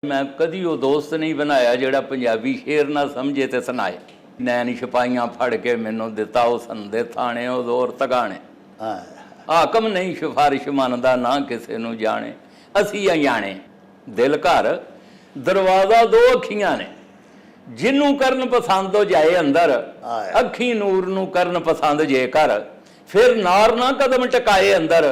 मैं कदी वो दोस्त नहीं बनाया जिहड़ा पंजाबी शेर ना समझे ते सुनाए। नैन छपाइयां फड़ के मैनू दिता उस संदे थाने ओ जोर तगाने। हाकम नहीं सिफारिश मनदा ना किसे नू जाने। असी अजाने दिल घर दरवाजा दो अखियां ने। जिन्नू करन पसंद हो जाए अंदर, अखी नूर नू करन पसंद जे कर, फिर नार ना कदम टकाए अंदर।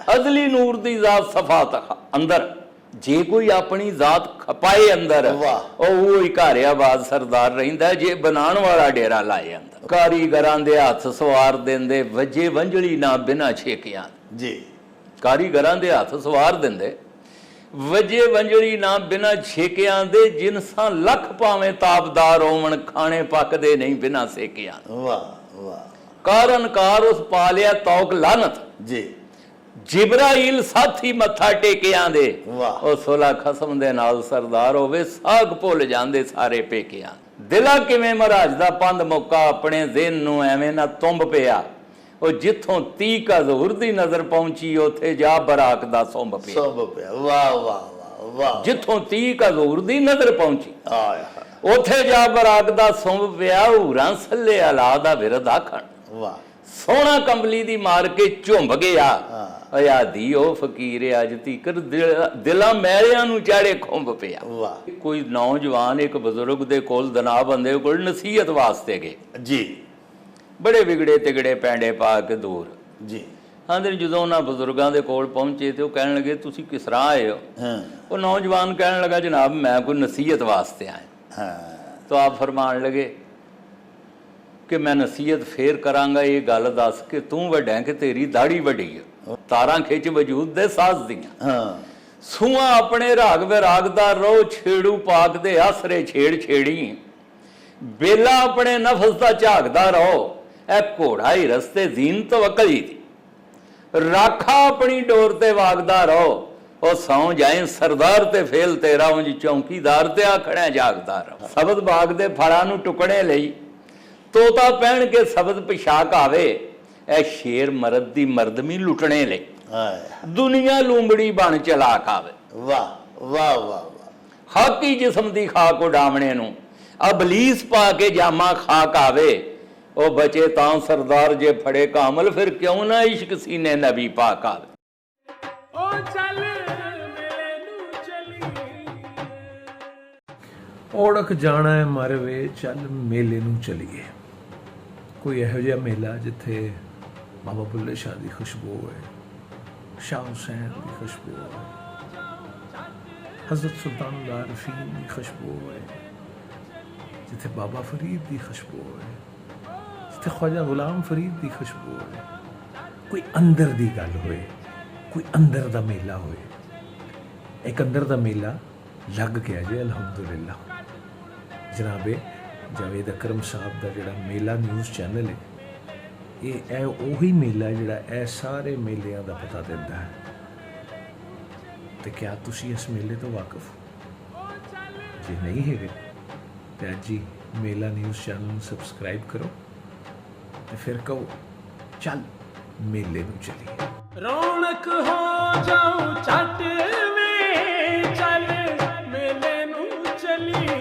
अदली नूर दी जात सफात अंदर, जे कोई अपनी जात खपाए अंदर वो घारियाबाद सरदार रहिंदा जे बनाण वाला डेरा लाए अंदर। कारीगरां दे हथ सवार देंदे वजे वंजली ना बिना छेकियां जी। कारीगरां दे हथ सवार देंदे वजे वंजली ना बिना छेकियां दे। जिनसा लख भावें ताबदार होवन खाने पकदे नहीं बिना सेकियां। वाह वाह। कारण कार उस पालिया तौक लानत जी। जिब्राइल साथी मत्था टेकियां दे। ओ सोला खसम दे नाल सरदार होवे साग भुल जांदे सारे पेकियां। दिला किवें महाराज दा पंध मौका अपने ज़हन नू एवें ना तुंब पिया। ओ जिथों 30 हज़ूर दी नजर पहुंची उथे जा बराक दा सुंब पिया। वाह वाह वाह। जिथों 30 हज़ूर दी नजर पहुंची उथे जा बराक दा सुंब पिया। हूरां सल्ले अला दा विरद आखण। वाह। सोहना कंबली दी मार के झुंब गया। आजादी ओ फकीर अज तीकर दिलां मैलियां नू चाड़े खुंब पिया। कोई नौजवान एक बजुर्ग दे कोल दना बंदे कोल नसीहत वास्ते गए जी। बड़े बिगड़े तिगड़े पैंडे पा के दूर जी। आंदे जदों उन्हां बजुर्गां दे कोल पहुंचे तो कहण लगे तुसीं किस तरह आए हो? वो नौजवान कहण लगा जनाब मैं कोई नसीहत वास्ते आया। तो आप फरमान लगे कि मैं नसीहत फिर करांगा ये गल दस कि तू वड्डा है कि तेरी दाढ़ी वड्डी है। तारा खिच वजूद दे साज दियां। सूआ अपने राग विराग दा रो छेड़ू पाक दे आसरे छेड़ छेड़ी। बेला अपने नफस दा झाकदा रहो ए घोड़ा ही रस्ते जीन तवक्कली दी। राखा अपनी डोर ते वागदा रहो ओ सौ जाए सरदार ते फेल तेरा उंज चौकीदार ते आखड़ा जागदा रहो। शबद बाग दे फड़ां नू टुकड़े लई तोता पहन के शब्द पोशाक आवे ए शेर मरद दी मर्दमी लुटने ले। दुनिया लूंबड़ी बन चलाक आवे। वाह वाह वाह वाह। खाकी जिस्म दी खाक उडावणे नू अबलीस पा के जामा खाक आवे। ओ बचे तां सरदार जे फड़े कामल फिर क्यों ना इश्क सीने नबी पाक आवे। ओ चल मेले नू चली ओढ़क जाना है मर वे चल मेले नू चलीए। कोई इहो जिहा मेला जिथे बाबा बुल्ले शाह की खुशबू है, शाह हुसैन की खुशबू है, हजरत सुल्तान आरफीन की खुशबू है, जिथे बाबा फरीद की खुशबू है, जिथे ख्वाजा गुलाम फरीद की खुशबू है। कोई अंदर की गल होए, कोई अंदर का मेला होए। एक अंदर का मेला लग गया जी अलहमदुलिल्लाह। जनाबे जावेद अकरम साहब का जोड़ा मेला न्यूज़ चैनल है ये उही मेला जोड़ा ए सारे मेलियां का पता देता है। तो क्या तुसी इस मेले तो वाकफ हो? जे नहीं है तो अज ही मेला न्यूज़ चैनल सबसक्राइब करो तो फिर कहो चल मेले नू चलीए। रौनक हो जाऊं चट में चल मेले नू चलीए।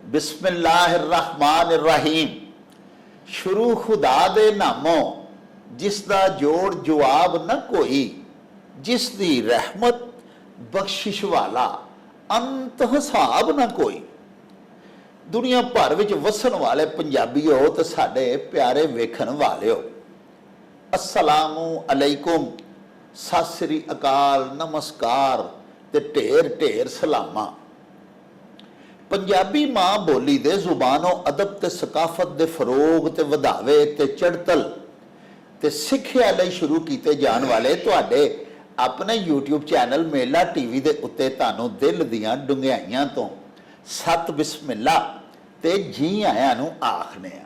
बिस्मिल्लाहिर्रहमानिर्रहीम। शुरू खुदा दे नामों जिसदा जोड़ जवाब न कोई, जिसदी रहमत बख्शिश वाला अंत हिसाब न कोई। दुनिया भर विच वसन वाले पंजाबीओ ते साडे प्यारे वेखण वालिओ, अस्सलामु अलैकुम, सत श्री अकाल, नमस्कार ते ढेर ढेर सलामा। पंजाबी मां बोली दे जुबानों अदब ते सकाफत दे फरोग ते वधावे ते चढ़तल ते सिक्ख्या लई शुरू कीते जान वाले तुहाडे ਆਪਣੇ YouTube ਚੈਨਲ ਮੇਲਾ ਟੀਵੀ ਦੇ ਉੱਤੇ ਤੁਹਾਨੂੰ ਦਿਲ ਦੀਆਂ ਡੂੰਘਾਈਆਂ ਤੋਂ ਸਤ ਬਿਸਮਿਲ੍ਲਾ ਤੇ ਜੀ ਆਇਆਂ ਨੂੰ ਆਖਦੇ ਆ।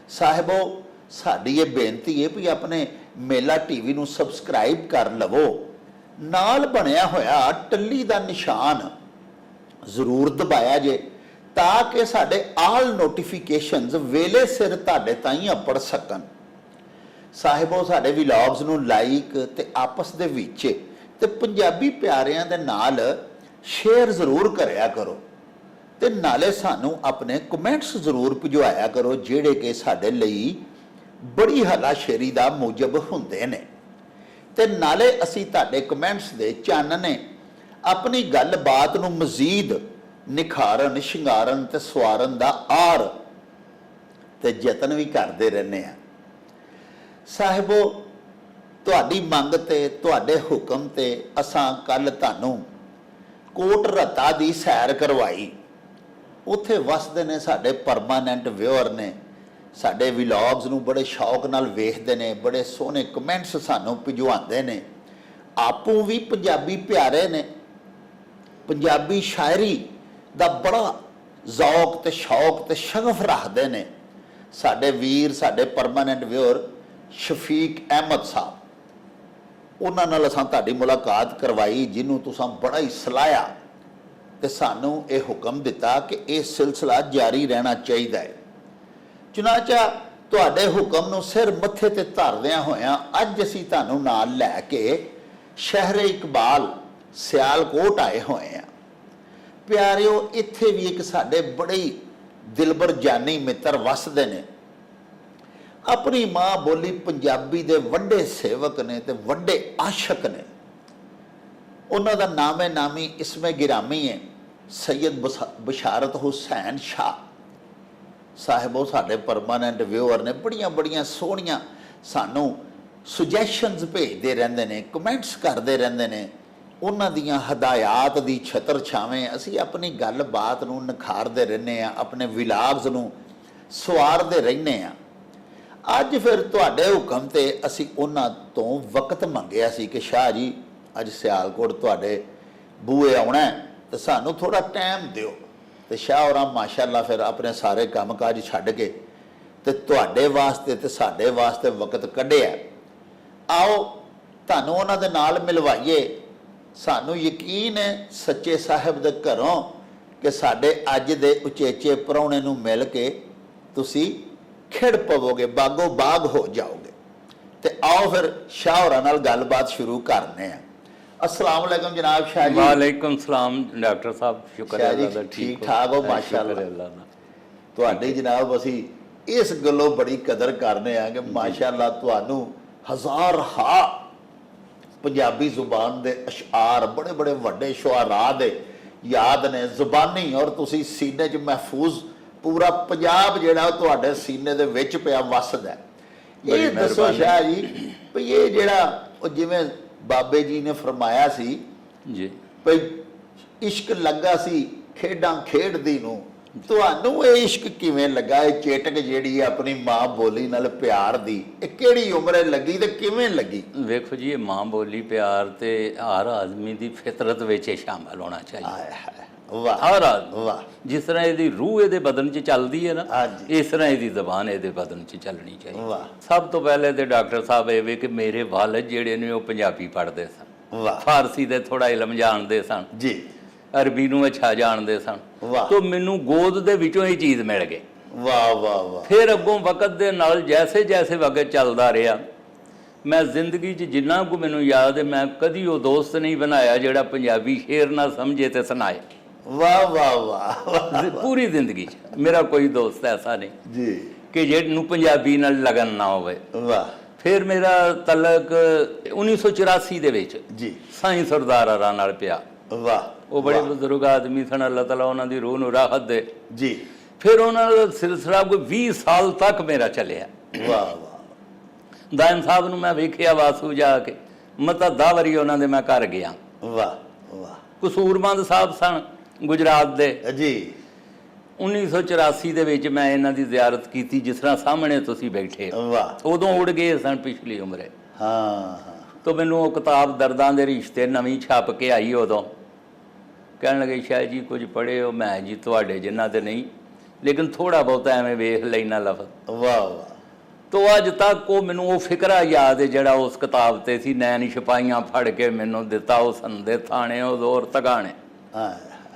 ਸਾਹਿਬੋ, ਸਾਡੀ ਇਹ ਬੇਨਤੀ ਹੈ ਵੀ ਆਪਣੇ ਮੇਲਾ ਟੀਵੀ ਨੂੰ ਸਬਸਕ੍ਰਾਈਬ ਕਰ ਲਵੋ, ਨਾਲ ਬਣਿਆ ਹੋਇਆ ਟੱਲੀ ਦਾ ਨਿਸ਼ਾਨ ਜ਼ਰੂਰ ਦਬਾਇਆ ਜੇ ਤਾਂ ਕਿ ਸਾਡੇ ਆਲ ਨੋਟੀਫਿਕੇਸ਼ਨਸ ਵੇਲੇ ਸਿਰ ਤੁਹਾਡੇ ਤਾਈਂ ਅੱਪੜ ਸਕਣ। ਸਾਹਿਬੋ, ਸਾਡੇ ਵਲੌਗਸ ਨੂੰ ਲਾਈਕ ਤੇ ਆਪਸ ਦੇ ਵਿੱਚ ਤੇ ਪੰਜਾਬੀ ਪਿਆਰਿਆਂ ਦੇ ਨਾਲ ਸ਼ੇਅਰ ਜ਼ਰੂਰ ਕਰਿਆ ਕਰੋ ਤੇ ਨਾਲੇ ਸਾਨੂੰ ਆਪਣੇ ਕਮੈਂਟਸ ਜ਼ਰੂਰ ਭਿਜਵਾਇਆ ਕਰੋ, ਜਿਹੜੇ ਕਿ ਸਾਡੇ ਲਈ ਬੜੀ ਹਲਾਸ਼ੇਰੀ ਦਾ ਮੂਜਬ ਹੁੰਦੇ ਨੇ। ਤੇ ਨਾਲੇ ਅਸੀਂ ਤੁਹਾਡੇ ਕਮੈਂਟਸ ਦੇ ਚਾਨਣੇ ਆਪਣੀ ਗੱਲਬਾਤ ਨੂੰ ਮਜ਼ੀਦ ਨਿਖਾਰਨ, ਸ਼ਿੰਗਾਰਨ ਤੇ ਸਵਾਰਨ ਦਾ ਆਰ ਤੇ ਯਤਨ ਵੀ ਕਰਦੇ ਰਹਿੰਦੇ ਆ। ਸਾਹਿਬੋ, ਤੁਹਾਡੀ ਮੰਗ ਤੇ ਤੁਹਾਡੇ ਹੁਕਮ ਤੇ ਅਸਾਂ ਕੱਲ ਤੁਹਾਨੂੰ ਕੋਟ ਰਤਾ ਦੀ ਸੈਰ ਕਰਵਾਈ। ਉੱਥੇ ਵਸਦੇ ਨੇ ਸਾਡੇ ਪਰਮਾਨੈਂਟ ਵਿਊਅਰ ਨੇ, ਸਾਡੇ ਵਲੌਗਸ ਨੂੰ ਬੜੇ ਸ਼ੌਕ ਨਾਲ ਵੇਖਦੇ ਨੇ, ਬੜੇ ਸੋਹਣੇ ਕਮੈਂਟਸ ਸਾਨੂੰ ਭਿਜਵਾਉਂਦੇ ਨੇ। ਆਪੂ ਵੀ ਪੰਜਾਬੀ ਪਿਆਰੇ ਨੇ, ਪੰਜਾਬੀ ਸ਼ਾਇਰੀ ਦਾ ਬੜਾ ਜ਼ੌਕ ਤੇ ਸ਼ੌਕ ਤੇ ਸ਼ਗਫ ਰੱਖਦੇ ਨੇ। ਸਾਡੇ ਵੀਰ, ਸਾਡੇ ਪਰਮਾਨੈਂਟ ਵਿਊਅਰ ਸ਼ਫੀਕ ਅਹਿਮਦ ਸਾਹਿਬ, ਉਹਨਾਂ ਨਾਲ ਅਸਾਂ ਤੁਹਾਡੀ ਮੁਲਾਕਾਤ ਕਰਵਾਈ, ਜਿਹਨੂੰ ਤੁਸੀਂ ਬੜਾ ਹੀ ਸਲਾਹਿਆ ਤੇ ਸਾਨੂੰ ਇਹ ਹੁਕਮ ਦਿੱਤਾ ਕਿ ਇਹ ਸਿਲਸਿਲਾ ਜਾਰੀ ਰਹਿਣਾ ਚਾਹੀਦਾ ਹੈ। ਚੁਨਾਚਾ ਤੁਹਾਡੇ ਹੁਕਮ ਨੂੰ ਸਿਰ ਮੱਥੇ ਤੇ ਧਰਦਿਆਂ ਹੋਇਆਂ ਅੱਜ ਅਸੀਂ ਤੁਹਾਨੂੰ ਨਾਲ ਲੈ ਕੇ ਸ਼ਹਿਰ ਇਕਬਾਲ ਸਿਆਲਕੋਟ ਆਏ ਹੋਏ ਹਾਂ। ਪਿਆਰਿਓ, ਇੱਥੇ ਵੀ ਇੱਕ ਸਾਡੇ ਬੜੇ ਦਿਲਬਰ ਜਾਨੀ ਮਿੱਤਰ ਵਸਦੇ ਨੇ। ਆਪਣੀ ਮਾਂ ਬੋਲੀ ਪੰਜਾਬੀ ਦੇ ਵੱਡੇ ਸੇਵਕ ਨੇ ਤੇ ਵੱਡੇ ਆਸ਼ਕ ਨੇ। ਉਹਨਾਂ ਦਾ ਨਾਮੇ ਨਾਮੀ ਇਸਮੇ ਗਿਰਾਮੀ ਹੈ ਸੈਯਦ ਬਸ਼ਾਰਤ ਹੁਸੈਨ ਸ਼ਾਹ ਸਾਹਿਬੋ। ਸਾਡੇ ਪਰਮਾਨੈਂਟ ਵਿਊਅਰ ਨੇ, ਬੜੀਆਂ ਬੜੀਆਂ ਸੋਹਣੀਆਂ ਸਾਨੂੰ ਸੁਜੈਸ਼ਨਸ ਭੇਜਦੇ ਰਹਿੰਦੇ ਨੇ, ਕਮੈਂਟਸ ਕਰਦੇ ਰਹਿੰਦੇ ਨੇ। ਉਹਨਾਂ ਦੀਆਂ ਹਦਾਇਤ ਦੀ ਛਤਰ ਛਾਵੇਂ ਅਸੀਂ ਆਪਣੀ ਗੱਲਬਾਤ ਨੂੰ ਨਿਖਾਰਦੇ ਰਹਿੰਦੇ ਆ, ਆਪਣੇ ਵਲੌਗਸ ਨੂੰ ਸਵਾਰਦੇ ਰਹਿੰਦੇ ਆ। ਅੱਜ ਫਿਰ ਤੁਹਾਡੇ ਹੁਕਮ ਤੇ ਅਸੀਂ ਉਹਨਾਂ ਤੋਂ ਵਕਤ ਮੰਗਿਆ ਸੀ ਕਿ ਸ਼ਾਹ ਜੀ, ਅੱਜ ਸਿਆਲਕੋਟ ਤੁਹਾਡੇ ਬੂਹੇ ਆਉਣਾ ਤੇ ਸਾਨੂੰ ਥੋੜਾ ਟਾਈਮ ਦਿਓ। ਤੇ ਸ਼ਾਹ ਹੋਰਾਂ ਮਾਸ਼ਾਅੱਲਾ ਫਿਰ ਆਪਣੇ ਸਾਰੇ ਕੰਮਕਾਜ ਛੱਡ ਕੇ ਤੇ ਤੁਹਾਡੇ ਵਾਸਤੇ ਤੇ ਸਾਡੇ ਵਾਸਤੇ ਵਕਤ ਕੱਢਿਆ। ਆਓ ਤੁਹਾਨੂੰ ਉਹਨਾਂ ਦੇ ਨਾਲ ਮਿਲਵਾਈਏ। ਸਾਨੂੰ ਯਕੀਨ ਹੈ ਸੱਚੇ ਸਾਹਿਬ ਦੇ ਘਰੋਂ ਕਿ ਸਾਡੇ ਅੱਜ ਦੇ ਉਚੇਚੇ ਪ੍ਰਾਹੁਣੇ ਨੂੰ ਮਿਲ ਕੇ ਤੁਸੀਂ ਖਿੜ ਪਵੋਗੇ, ਬਾਗੋ ਬਾਗ ਹੋ ਜਾਓਗੇ। ਤੇ ਆਓ ਫਿਰ ਸ਼ਾਹ ਹੋਰਾਂ ਨਾਲ ਗੱਲਬਾਤ ਸ਼ੁਰੂ ਕਰਨੇ ਆ। अस्सलाम वालेकुम जनाब शाह जी। वालेकुम सलाम डॉक्टर साहब, शुक्र है अल्लाह दा, ठीक ठाक हो माशाअल्लाह। ਤੁਹਾਡੀ ਜਨਾਬ ਅਸੀਂ ਇਸ ਗੱਲੋਂ ਬੜੀ ਕਦਰ ਕਰਨੇ ਆ ਕਿ ਮਾਸ਼ਾਅੱਲਾ ਤੁਹਾਨੂੰ ਹਜ਼ਾਰ ਹਾ ਪੰਜਾਬੀ ਜ਼ੁਬਾਨ ਦੇ ਅਸ਼ਆਰ, ਬੜੇ ਬੜੇ ਵੱਡੇ ਸ਼ੁਆਰਾ ਦੇ ਯਾਦ ਨੇ ਜ਼ੁਬਾਨੀ, ਔਰ ਤੁਸੀਂ ਸੀਨੇ 'ਚ ਮਹਿਫੂਜ਼ ਪੂਰਾ ਪੰਜਾਬ ਜਿਹੜਾ ਤੁਹਾਡੇ ਸੀਨੇ ਦੇ ਵਿੱਚ ਪਿਆ ਵਸਦਾ। ਇਹ ਦੱਸੋ ਸ਼ਾਹ ਜੀ ਵੀ ਇਹ ਜਿਹੜਾ ਉਹ ਜਿਵੇਂ ਬਾਬੇ ਜੀ ਨੇ ਫਰਮਾਇਆ ਸੀ ਜੀ ਭਈ ਇਸ਼ਕ ਲੱਗਾ ਸੀ ਖੇਡਾਂ ਖੇਡਦੀ ਨੂੰ, ਤੁਹਾਨੂੰ ਇਹ ਇਸ਼ਕ ਕਿਵੇਂ ਲੱਗਾ? ਇਹ ਚੇਟਕ ਜਿਹੜੀ ਹੈ ਆਪਣੀ ਮਾਂ ਬੋਲੀ ਨਾਲ ਪਿਆਰ ਦੀ, ਇਹ ਕਿਹੜੀ ਉਮਰੇ ਲੱਗੀ ਤੇ ਕਿਵੇਂ ਲੱਗੀ? ਵੇਖੋ ਜੀ, ਇਹ ਮਾਂ ਬੋਲੀ ਪਿਆਰ ਤੇ ਹਰ ਆਦਮੀ ਦੀ ਫਿਤਰਤ ਵਿੱਚ ਸ਼ਾਮਲ ਹੋਣਾ ਚਾਹੀਦਾ। ਵਾਹ, ਹਰ ਆਦਮੀ, ਵਾਹ। ਜਿਸ ਤਰ੍ਹਾਂ ਇਹਦੀ ਰੂਹ ਇਹਦੇ ਬਦਨ 'ਚ ਚੱਲਦੀ ਹੈ ਨਾ, ਹਾਂਜੀ, ਇਸ ਤਰ੍ਹਾਂ ਇਹਦੀ ਜ਼ਬਾਨ ਇਹਦੇ ਬਦਨ 'ਚ ਚੱਲਣੀ ਚਾਹੀਦੀ। ਵਾਹ। ਸਭ ਤੋਂ ਪਹਿਲੇ ਤੇ ਡਾਕਟਰ ਸਾਹਿਬ ਇਹ ਵੇ ਕਿ ਮੇਰੇ ਵਾਲਿਦ ਜਿਹੜੇ ਨੇ ਉਹ ਪੰਜਾਬੀ ਪੜ੍ਹਦੇ ਸਨ, ਵਾਹ, ਫਾਰਸੀ ਦੇ ਥੋੜਾ ਇਲਮ ਜਾਣਦੇ ਸਨ ਜੀ, ਅਰਬੀ ਨੂੰ ਅੱਛਾ ਜਾਣਦੇ ਸਨ। ਵਾਹ। ਤੋਂ ਮੈਨੂੰ ਗੋਦ ਦੇ ਵਿੱਚੋਂ ਇਹ ਚੀਜ਼ ਮਿਲ ਗਈ। ਵਾਹ ਵਾਹ ਵਾਹ। ਫਿਰ ਅੱਗੋਂ ਵਕਤ ਦੇ ਨਾਲ ਜੈਸੇ ਜੈਸੇ ਵਕਤ ਚੱਲਦਾ ਰਿਹਾ, ਮੈਂ ਜ਼ਿੰਦਗੀ 'ਚ ਜਿੰਨਾ ਕੁ ਮੈਨੂੰ ਯਾਦ ਹੈ, ਮੈਂ ਕਦੀ ਉਹ ਦੋਸਤ ਨਹੀਂ ਬਣਾਇਆ ਜਿਹੜਾ ਪੰਜਾਬੀ ਸ਼ੇਰ ਨਾ ਸਮਝੇ ਤੇ ਸੁਣਾਏ। ਵਾਹ ਵਾਹ ਵਾਹ। ਪੂਰੀ ਜ਼ਿੰਦਗੀ 'ਚ ਮੇਰਾ ਕੋਈ ਦੋਸਤ ਐਸਾ ਨਹੀਂ ਜੀ ਕਿ ਜਿਹਨੂੰ ਪੰਜਾਬੀ ਨਾਲ ਲਗਨ ਨਾ ਹੋਵੇ। ਵਾਹ। ਫਿਰ ਮੇਰਾ ਤਲਕ 1984 ਦੇ ਵਿੱਚ ਜੀ ਸਾਈਂ ਸਰਦਾਰ ਆਰਾ ਨਾਲ ਪਿਆ। ਵਾਹ। ਉਹ ਬੜੇ ਬਜ਼ੁਰਗ ਆਦਮੀ ਸਨ, ਅੱਲਾਹ ਤਾਲਾ ਉਹਨਾਂ ਦੀ ਰੂਹ ਨੂੰ ਰਾਹਤ ਦੇ। ਜੀ। ਫਿਰ ਉਹਨਾਂ ਦਾ ਸਿਲਸਿਲਾ ਕੋਈ 20 ਸਾਲ ਤੱਕ ਮੇਰਾ ਚੱਲਿਆ। ਵਾਹ ਵਾਹ। ਦਾਇਮ ਸਾਹਿਬ ਨੂੰ ਮੈਂ ਵੇਖਿਆ ਵਾਸੂ ਜਾ ਕੇ, ਮਤਾ 10 ਵਾਰੀ ਉਹਨਾਂ ਦੇ ਮੈਂ ਘਰ ਗਿਆ। ਵਾਹ ਵਾਹ। ਕਸੂਰਮੰਦ ਸਾਹਿਬ ਸਨ ਗੁਜਰਾਤ ਦੇ। ਜੀ। 1984 ਦੇ ਵਿੱਚ ਮੈਂ ਇਹਨਾਂ ਦੀ ਜ਼ਿਆਰਤ ਕੀਤੀ, ਜਿਸ ਤਰ੍ਹਾਂ ਸਾਹਮਣੇ ਤੁਸੀਂ ਬੈਠੇ। ਵਾਹ। ਉਦੋਂ ਉੜ ਗਏ ਸਨ ਪਿਛਲੀ ਉਮਰੇ। ਹਾਂ। ਤੋ ਮੈਨੂੰ ਉਹ ਕਿਤਾਬ ਦਰਦਾਂ ਦੇ ਰਿਸ਼ਤੇ ਨਵੀਂ ਛਪ ਕੇ ਆਈ ਉਦੋਂ। ਕਹਿਣ ਲੱਗੇ ਸ਼ਾਇਦ ਜੀ ਕੁਝ ਪੜ੍ਹੇ ਹੋ। ਮੈਂ ਜੀ ਤੁਹਾਡੇ ਜਿਨ੍ਹਾਂ ਤੇ ਨਹੀਂ, ਲੇਕਿਨ ਥੋੜ੍ਹਾ ਬਹੁਤਾ ਐਵੇਂ ਵੇਖ ਲੈਣਾ ਲਫ਼ਜ਼। ਵਾਹ ਵਾਹ। ਤੋ ਅੱਜ ਤੱਕ ਉਹ ਮੈਨੂੰ ਉਹ ਫਿਕਰਾ ਯਾਦ ਹੈ ਜਿਹੜਾ ਉਸ ਕਿਤਾਬ ਤੇ ਸੀ, ਨੈਣ ਸਿਪਾਹੀਆਂ ਫੜ ਕੇ ਮੈਨੂੰ ਦਿੱਤਾ ਉਹ ਸੰਦੇ ਥਾਣੇ ਉਹ ਜ਼ੋਰ ਤਗਾਣੇ।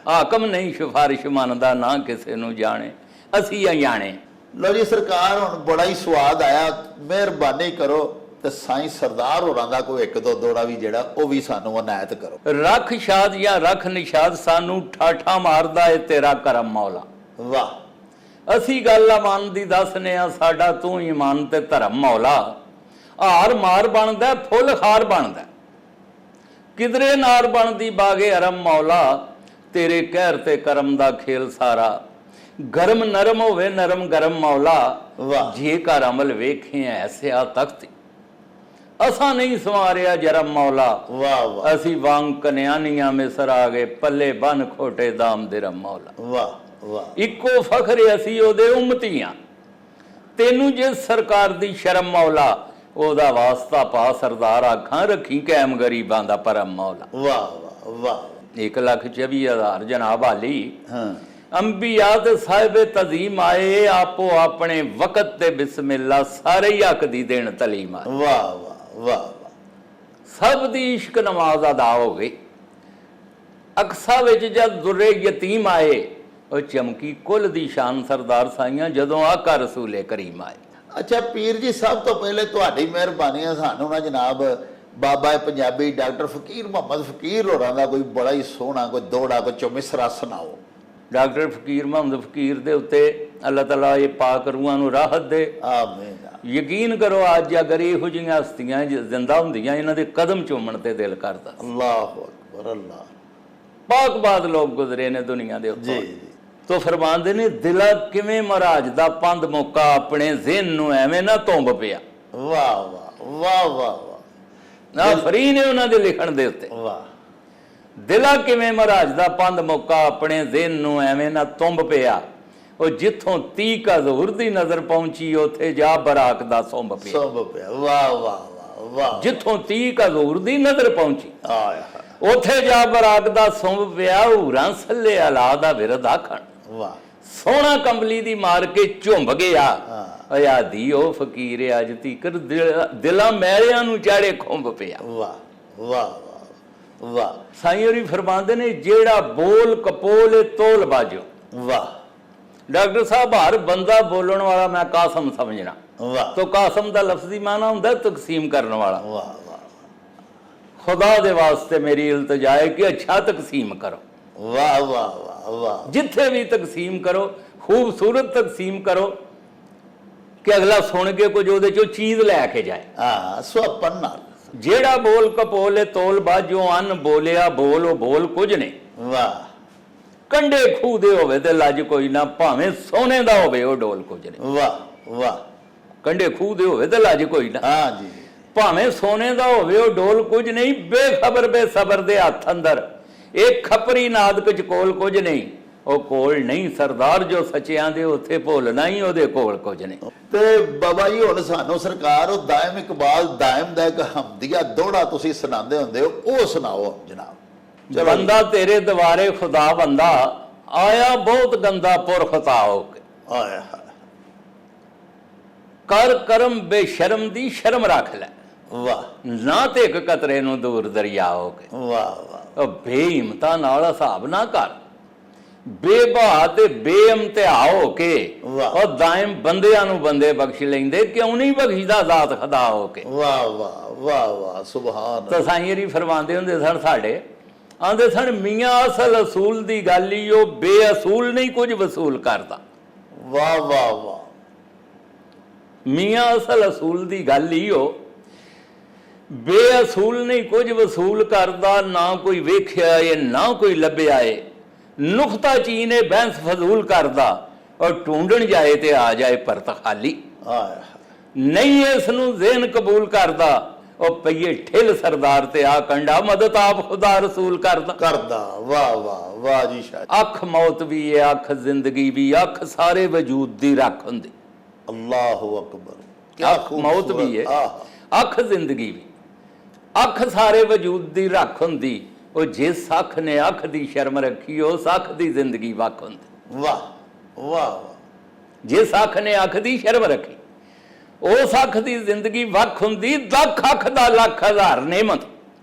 ਹਾਕਮ ਨਹੀਂ ਸਿਫਾਰਿਸ਼ ਮੰਨਦਾ ਨਾ ਕਿਸੇ ਨੂੰ ਜਾਣੇ, ਅਸੀਂ ਅਣਜਾਣੇ। ਲਓ ਜੀ ਸਰਕਾਰ, ਹੁਣ ਬੜਾ ਹੀ ਸਵਾਦ ਆਇਆ। ਮਿਹਰਬਾਨੀ ਕਰੋ ਤੇ ਸਾਈਂ ਸਰਦਾਰ ਹੋਰਾਂ ਦਾ ਕੋਈ ਇੱਕ ਦੋ ਦੋੜਾ ਵੀ ਜਿਹੜਾ ਉਹ ਵੀ ਸਾਨੂੰ ਅਨਾਇਤ ਕਰੋ। ਰੱਖ ਸ਼ਾਦ ਜਾਂ ਰੱਖ ਨਿਸ਼ਾਦ ਸਾਨੂੰ ਠਾਠਾ ਮਾਰਦਾ ਏ ਤੇਰਾ ਕਰਮ ਮੌਲਾ। ਵਾਹ। ਅਸੀਂ ਗੱਲ ਅਮਨ ਦੀ ਦੱਸਨੇ ਆ, ਸਾਡਾ ਤੂੰ ਈਮਾਨ ਤੇ ਧਰਮ ਮੌਲਾ। ਹਾਰ ਮਾਰ ਬਣਦਾ ਫੁੱਲ ਖਾਰ ਬਣਦਾ, ਕਿਧਰੇ ਨਾਰ ਬਣਦੀ ਬਾਗੇ ਅਰਮ ਮੌਲਾ। ਤੇਰੇ ਕਹਿਰ ਤੇ ਕਰਮ ਦਾ ਖੇਲ ਸਾਰਾ, ਗਰਮ ਨਰਮ ਹੋਵੇ ਨਰਮ ਗਰਮ ਮੌਲਾ। ਵਾਹ। ਜੇ ਘਰ ਅਮਲ ਵੇਖੇ ਐਸਿਆ ਤਖਤ, ਅਸਾਂ ਨਹੀਂ ਸਵਾਰਿਆ ਜਰਮ ਮੌਲਾ। ਵਾਹ ਵਾਹ। ਅਸੀਂ ਵਾਂਗ ਕਨਿਆਨੀਆਂ ਮਿਸਰ ਆ ਗਏ, ਪੱਲੇ ਬਨ ਖੋਟੇ ਦਾਮ ਦਿਰਮ ਮੌਲਾ। ਵਾਹ ਵਾਹ। ਇੱਕੋ ਫਖਰ ਅਸੀਂ ਉਹਦੇ ਉਮਤੀਆਂ, ਤੈਨੂੰ ਜੇ ਸਰਕਾਰ ਦੀ ਸ਼ਰਮ ਮੌਲਾ। ਉਹਦਾ ਵਾਸਤਾ ਪਾ ਸਰਦਾਰ, ਅੱਖਾਂ ਰੱਖੀ ਕਾਇਮ ਗਰੀਬਾਂ ਦਾ ਪਰਮ ਮੌਲਾ। ਵਾਹ ਵਾਹ ਵਾਹ। 1,24,000 ਜਨਾਬ ਹਾਲੀ। ਹਾਂ। ਅੰਬੀਆ ਤੇ ਸਾਹਿਬੇ ਤਜ਼ੀਮ ਆਏ, ਆਪੋ ਆਪਣੇ ਵਕਤ ਤੇ ਬਿਸਮਿਲ੍ਲਾ, ਸਾਰੇ ਹੀ ਹੱਕ ਦੀ ਦੇਣ ਤਲੀਮ ਆਏ। ਵਾਹ ਵਾਹ ਵਾਹ। ਸਭ ਦੀ ਇਸ਼ਕ ਨਮਾਜ਼ ਅਦਾ ਹੋ ਗਈ। ਅਕਸਾ ਵਿੱਚ ਜਦ ਦੁਰੇ ਯਤੀਮ ਆਏ, ਉਹ ਚਮਕੀ ਕੁੱਲ ਦੀ ਸ਼ਾਨ ਸਰਦਾਰ ਸਾਈਆਂ, ਜਦੋਂ ਆਕਾ ਰਸੂਲੇ ਕਰੀਮ ਆਏ। ਅੱਛਾ ਪੀਰ ਜੀ, ਸਭ ਤੋਂ ਪਹਿਲੇ ਤੁਹਾਡੀ ਮਿਹਰਬਾਨੀ ਹੈ, ਸਾਨੂੰ ਨਾ ਜਨਾਬ ਬਾਬਾ ਪੰਜਾਬੀ ਡਾਕਟਰ ਫਕੀਰ ਮੁਹੰਮਦ ਫਕੀਰ ਹੋਰਾਂ ਦਾ ਕੋਈ ਬੜਾ ਹੀ ਸੋਹਣਾ ਕੋਈ ਦੋੜਾ ਕੋਈ ਚੁਮਿਸਰਾ ਸੁਣਾਓ। ਡਾਕਟਰ ਫਕੀਰ ਮੁਹੰਮਦ ਫਕੀਰ ਦੇ ਉੱਤੇ ਅੱਲਾਹ ਤਾਲਾ ਇਹ ਪਾਕ ਰੂਹਾਂ ਨੂੰ ਰਾਹਤ ਦੇ। ਆਮੀਨ। ਯਕੀਨ ਕਰੋ ਅੱਜ ਅਗਰ ਇਹੋ ਜਿਹੀਆਂ ਹਸਤੀਆਂ ਜ਼ਿੰਦਾ ਹੁੰਦੀਆਂ, ਇਹਨਾਂ ਦੇ ਕਦਮ ਚੁੰਮਣ ਤੇ ਦਿਲ ਕਰਦਾ। ਅੱਲਾਹੁ ਅਕਬਰ। ਅੱਲਾਹ। ਪਾਕ-ਬਾਦ ਲੋਕ ਗੁਜ਼ਰੇ ਨੇ ਦੁਨੀਆ ਦੇ ਉੱਤੇ। ਜੀ। ਤੋ ਫਰਮਾਉਂਦੇ ਨੇ, ਦਿਲਾ ਕਿਵੇਂ ਮਹਾਰਾਜ ਦਾ ਪੰਧ ਮੌਕਾ, ਆਪਣੇ ਜ਼ਿਹਨ ਨੂੰ ਐਵੇਂ ਨਾ ਧੁੰਬ ਪਿਆ। ਵਾਹ ਵਾਹ ਵਾਹ ਵਾਹ। ਨਾ ਫਰੀ ਨੇ ਉਹਨਾਂ ਦੇ ਲਿਖਣ ਦੇ ਉੱਤੇ। ਵਾਹ। ਦਿਲਾ ਕਿਵੇਂ ਮਹਾਰਾਜ ਦਾ ਪੰਧ ਮੌਕਾ, ਆਪਣੇ ਜ਼ਿਹਨ ਨੂੰ ਐਵੇਂ ਨਾ ਧੁੰਬ ਪਿਆ। ਉਹ ਜਿੱਥੋਂ ਤੀਕ ਹਜ਼ੂਰ ਦੀ ਨਜ਼ਰ ਪਹੁੰਚੀ, ਉੱਥੇ ਜਾ ਬਰਾਕ ਦਾ ਸੁੰਭ ਪਿਆ। ਸੁੰਭ ਪਿਆ। ਵਾਹ ਵਾਹ ਵਾਹ ਵਾਹ। ਜਿੱਥੋਂ ਤੀਕ ਹਜ਼ੂਰ ਦੀ ਨਜ਼ਰ ਪਹੁੰਚੀ, ਆਇਆ। ਉੱਥੇ ਜਾ ਬਰਾਕ ਦਾ ਸੁੰਭ ਪਿਆ। ਹੂਰਾਂ ਸੱਲੇ ਅਲਾ ਦਾ ਵਿਰਦ ਆਖਣ, ਵਾਹ। ਸੋਹਣਾ ਕੰਬਲੀ ਦੀ ਮਾਰ ਕੇ ਝੁੰਬ ਗਿਆ। ਆਦੀ ਉਹ ਫਕੀਰ ਅੱਜ ਤੀਕਰ ਦਿਲਾਂ ਮੈਲਿਆਂ ਨੂੰ ਚਾੜੇ ਖੁੰਬ ਪਿਆ। ਵਾਹ ਵਾਹ ਵਾਹ ਵਾਹ। ਸਾਈਂ ਹੋਰੀ ਫਰਮਾਉਂਦੇ ਨੇ, ਜਿਹੜਾ ਬੋਲ ਕਪੋਲ ਤੋਲ ਬਾਜੋ। ਵਾਹ। ਡਾਕਟਰ ਸਾਹਿਬ, ਹਰ ਬੰਦਾ ਬੋਲਣ ਵਾਲਾ ਮੈਂ ਕਾਸਮ ਸਮਝਣਾ। ਵਾਹ ਤੋ ਕਾਸਮ ਦਾ ਲਫ਼ਜ਼ੀ ਮਾਨਾ ਹੁੰਦਾ ਤਕਸੀਮ ਕਰਨ ਵਾਲਾ। ਵਾਹ ਵਾਹ। ਖੁਦਾ ਦੇ ਵਾਸਤੇ ਮੇਰੀ ਇਲਤਜਾ ਹੈ ਕਿ ਅੱਛਾ ਤਕਸੀਮ ਕਰੋ। ਵਾਹ ਵਾਹ ਵਾਹ ਵਾਹ। ਜਿੱਥੇ ਵੀ ਤਕਸੀਮ ਕਰੋ, ਖੂਬਸੂਰਤ ਤਕਸੀਮ ਕਰੋ ਕਿ ਅਗਲਾ ਸੁਣ ਕੇ ਕੁਝ ਉਹਦੇ ਚੋਂ ਚੀਜ਼ ਲੈ ਕੇ ਜਾਏ। ਹਾਂ, ਸੁਪਨ ਨਾਲ। ਜਿਹੜਾ ਬੋਲ ਕਪੋਲੇ ਤੋਲ ਬਾਜੋ, ਅਨ ਬੋਲਿਆ ਬੋਲ ਉਹ ਬੋਲ ਕੁਝ ਨਹੀਂ। ਵਾਹ। ਕੰਡੇ ਖੂਹ ਦੇ ਹੋਵੇ ਤੇ ਲੱਜ ਕੋਈ ਨਾ, ਭਾਵੇਂ ਸੋਨੇ ਦਾ ਹੋਵੇ ਉਹ ਡੋਲ ਕੁਝ ਨਹੀਂ। ਵਾਹ ਵਾਹ। ਕੰਡੇ ਖੂਹ ਦੇ ਹੋਵੇ ਤੇ ਲੱਜ ਕੋਈ ਨਾ, ਹਾਂ ਜੀ। ਭਾਵੇਂ ਸੋਨੇ ਦਾ ਹੋਵੇ ਉਹ ਡੋਲ ਕੁਝ ਨਹੀਂ। ਬੇਖਬਰ ਬੇਸਬਰ ਦੇ ਹੱਥ ਅੰਦਰ ਇਹ ਖਪਰੀ ਨਾਦਕ ਚ ਕੋਲ ਕੁਝ ਨਹੀਂ। ਉਹ ਕੋਲ ਨਹੀਂ ਸਰਦਾਰ ਜੋ ਸੱਚਿਆਂ ਦੇ, ਉੱਥੇ ਭੁੱਲਣਾ ਹੀ ਉਹਦੇ ਕੋਲ ਕੁਝ ਨਹੀਂ। ਤੇ ਬਾਬਾ ਜੀ, ਹੁਣ ਸਾਨੂੰ ਸਰਕਾਰ ਉਹ ਦਾਇਮ ਇਕਬਾਲ ਦਾਇਮ ਦਾ ਇੱਕ ਹਮਦੀਆ ਦੋੜਾ ਤੁਸੀਂ ਸੁਣਾਉਂਦੇ ਹੁੰਦੇ ਹੋ, ਉਹ ਸੁਣਾਓ ਜਨਾਬ। ਬੰਦਾ ਤੇਰੇ ਦੁਆਰੇ ਖੁਦਾ ਬੰਦਾ, ਆਇਆ ਬਹੁਤ ਗੰਦਾ ਪੁਰ ਖਤਾ ਹੋ ਕੇ। ਆਇਆ। ਕਰ ਕਰਮ ਬੇਸ਼ਰਮ ਦੀ ਸ਼ਰਮ ਰੱਖ ਲੈ, ਵਾਹ ਨਾ ਤੇ ਇੱਕ ਕਤਰੇ ਨੂੰ ਦੂਰ ਦਰਿਆ ਹੋ ਕੇ। ਵਾਹ ਵਾਹ। ਉਹ ਬੇਹਿੰਮਤਾਂ ਨਾਲ ਹਿਸਾਬ ਨਾ ਕਰ, ਬੇਬਾ ਤੇ ਬੇਇਮਤਿਹਾ ਹੋ ਕੇ। ਉਹ ਦਾਇਮ ਬੰਦਿਆਂ ਨੂੰ ਬੰਦੇ ਬਖਸ਼ ਲੈਂਦੇ, ਕਿਉਂ ਨਹੀਂ ਬਖਸ਼ਦਾ ਜ਼ਾਤ ਖੁਦਾ ਹੋ ਕੇ। ਵਾਹ ਵਾਹ ਵਾਹ ਵਾਹ। ਸੁਭਾਨ। ਤਾਂ ਸਾਈਂ ਜੀ ਫਰਮਾਉਂਦੇ ਹੁੰਦੇ ਸਨ, ਸਾਡੇ ਆਂਦੇ ਸਨ, ਮੀਆਂ ਅਸਲ ਅਸੂਲ ਦੀ ਗੱਲ ਹੀ ਉਹ ਬੇਅਸੂਲ ਨਹੀਂ ਕੁਝ ਵਸੂਲ ਕਰਦਾ। ਵਾਹ ਵਾਹ ਵਾਹ। ਮੀਆਂ ਅਸਲ ਅਸੂਲ ਦੀ ਗੱਲ ਹੀ ਉਹ ਬੇਅਸੂਲ ਨਹੀਂ ਕੁਝ ਵਸੂਲ ਕਰਦਾ। ਨਾ ਕੋਈ ਵੇਖਿਆ ਏ ਨਾ ਕੋਈ ਲੱਭਿਆ ਏ, ਨੁਕਤਾ ਚੀਨੇ ਬੈਂਸ ਫਜ਼ੂਲ ਕਰਦਾ। ਔਰ ਢੂੰਡਣ ਜਾਏ ਤੇ ਆ ਜਾਏ ਪਰਤ ਖਾਲੀ। ਆਇਆ। ਨਹੀਂ ਇਸ ਨੂੰ ਜ਼ੇਨ ਕਬੂਲ ਕਰਦਾ। ਉਹ ਪਈਏ ਠਿਲ ਸਰਦਾਰ ਤੇ ਆ ਕੰਡਾ, ਮਦਦ ਆਪ ਖੁਦਾ ਰਸੂਲ ਕਰਦਾ। ਵਾਹ ਵਾਹ ਵਾਹ ਜੀ ਸ਼ਾਹ। ਅੱਖ ਮੌਤ ਵੀ ਹੈ, ਅੱਖ ਜ਼ਿੰਦਗੀ ਵੀ, ਅੱਖ ਸਾਰੇ ਵਜੂਦ ਦੀ ਰੱਖ ਹੁੰਦੀ। ਅੱਲਾਹੁ ਅਕਬਰ। ਅੱਖ ਮੌਤ ਵੀ ਹੈ, ਅੱਖ ਜ਼ਿੰਦਗੀ ਵੀ। ਅੱਖ ਸਾਰੇ ਵਜੂਦ ਦੀ ਰੱਖ ਹੁੰਦੀ, ਉਹ ਜਿਸ ਅੱਖ ਨੇ ਅੱਖ ਦੀ ਸ਼ਰਮ ਰੱਖੀ ਉਸ ਅੱਖ ਦੀ ਜ਼ਿੰਦਗੀ ਵੱਖ ਹੁੰਦੀ। ਵਾਹ ਵਾਹ ਵਾਹ। ਜਿਸ ਅੱਖ ਨੇ ਅੱਖ ਦੀ ਸ਼ਰਮ ਰੱਖੀ ਉਸ ਅੱਖ ਦੀ ਜ਼ਿੰਦਗੀ ਵੱਖ ਹੁੰਦੀ। ਲੱਖ ਅੱਖ ਦਾ ਲੱਖ ਹਜ਼ਾਰ ਨੇਮਤ,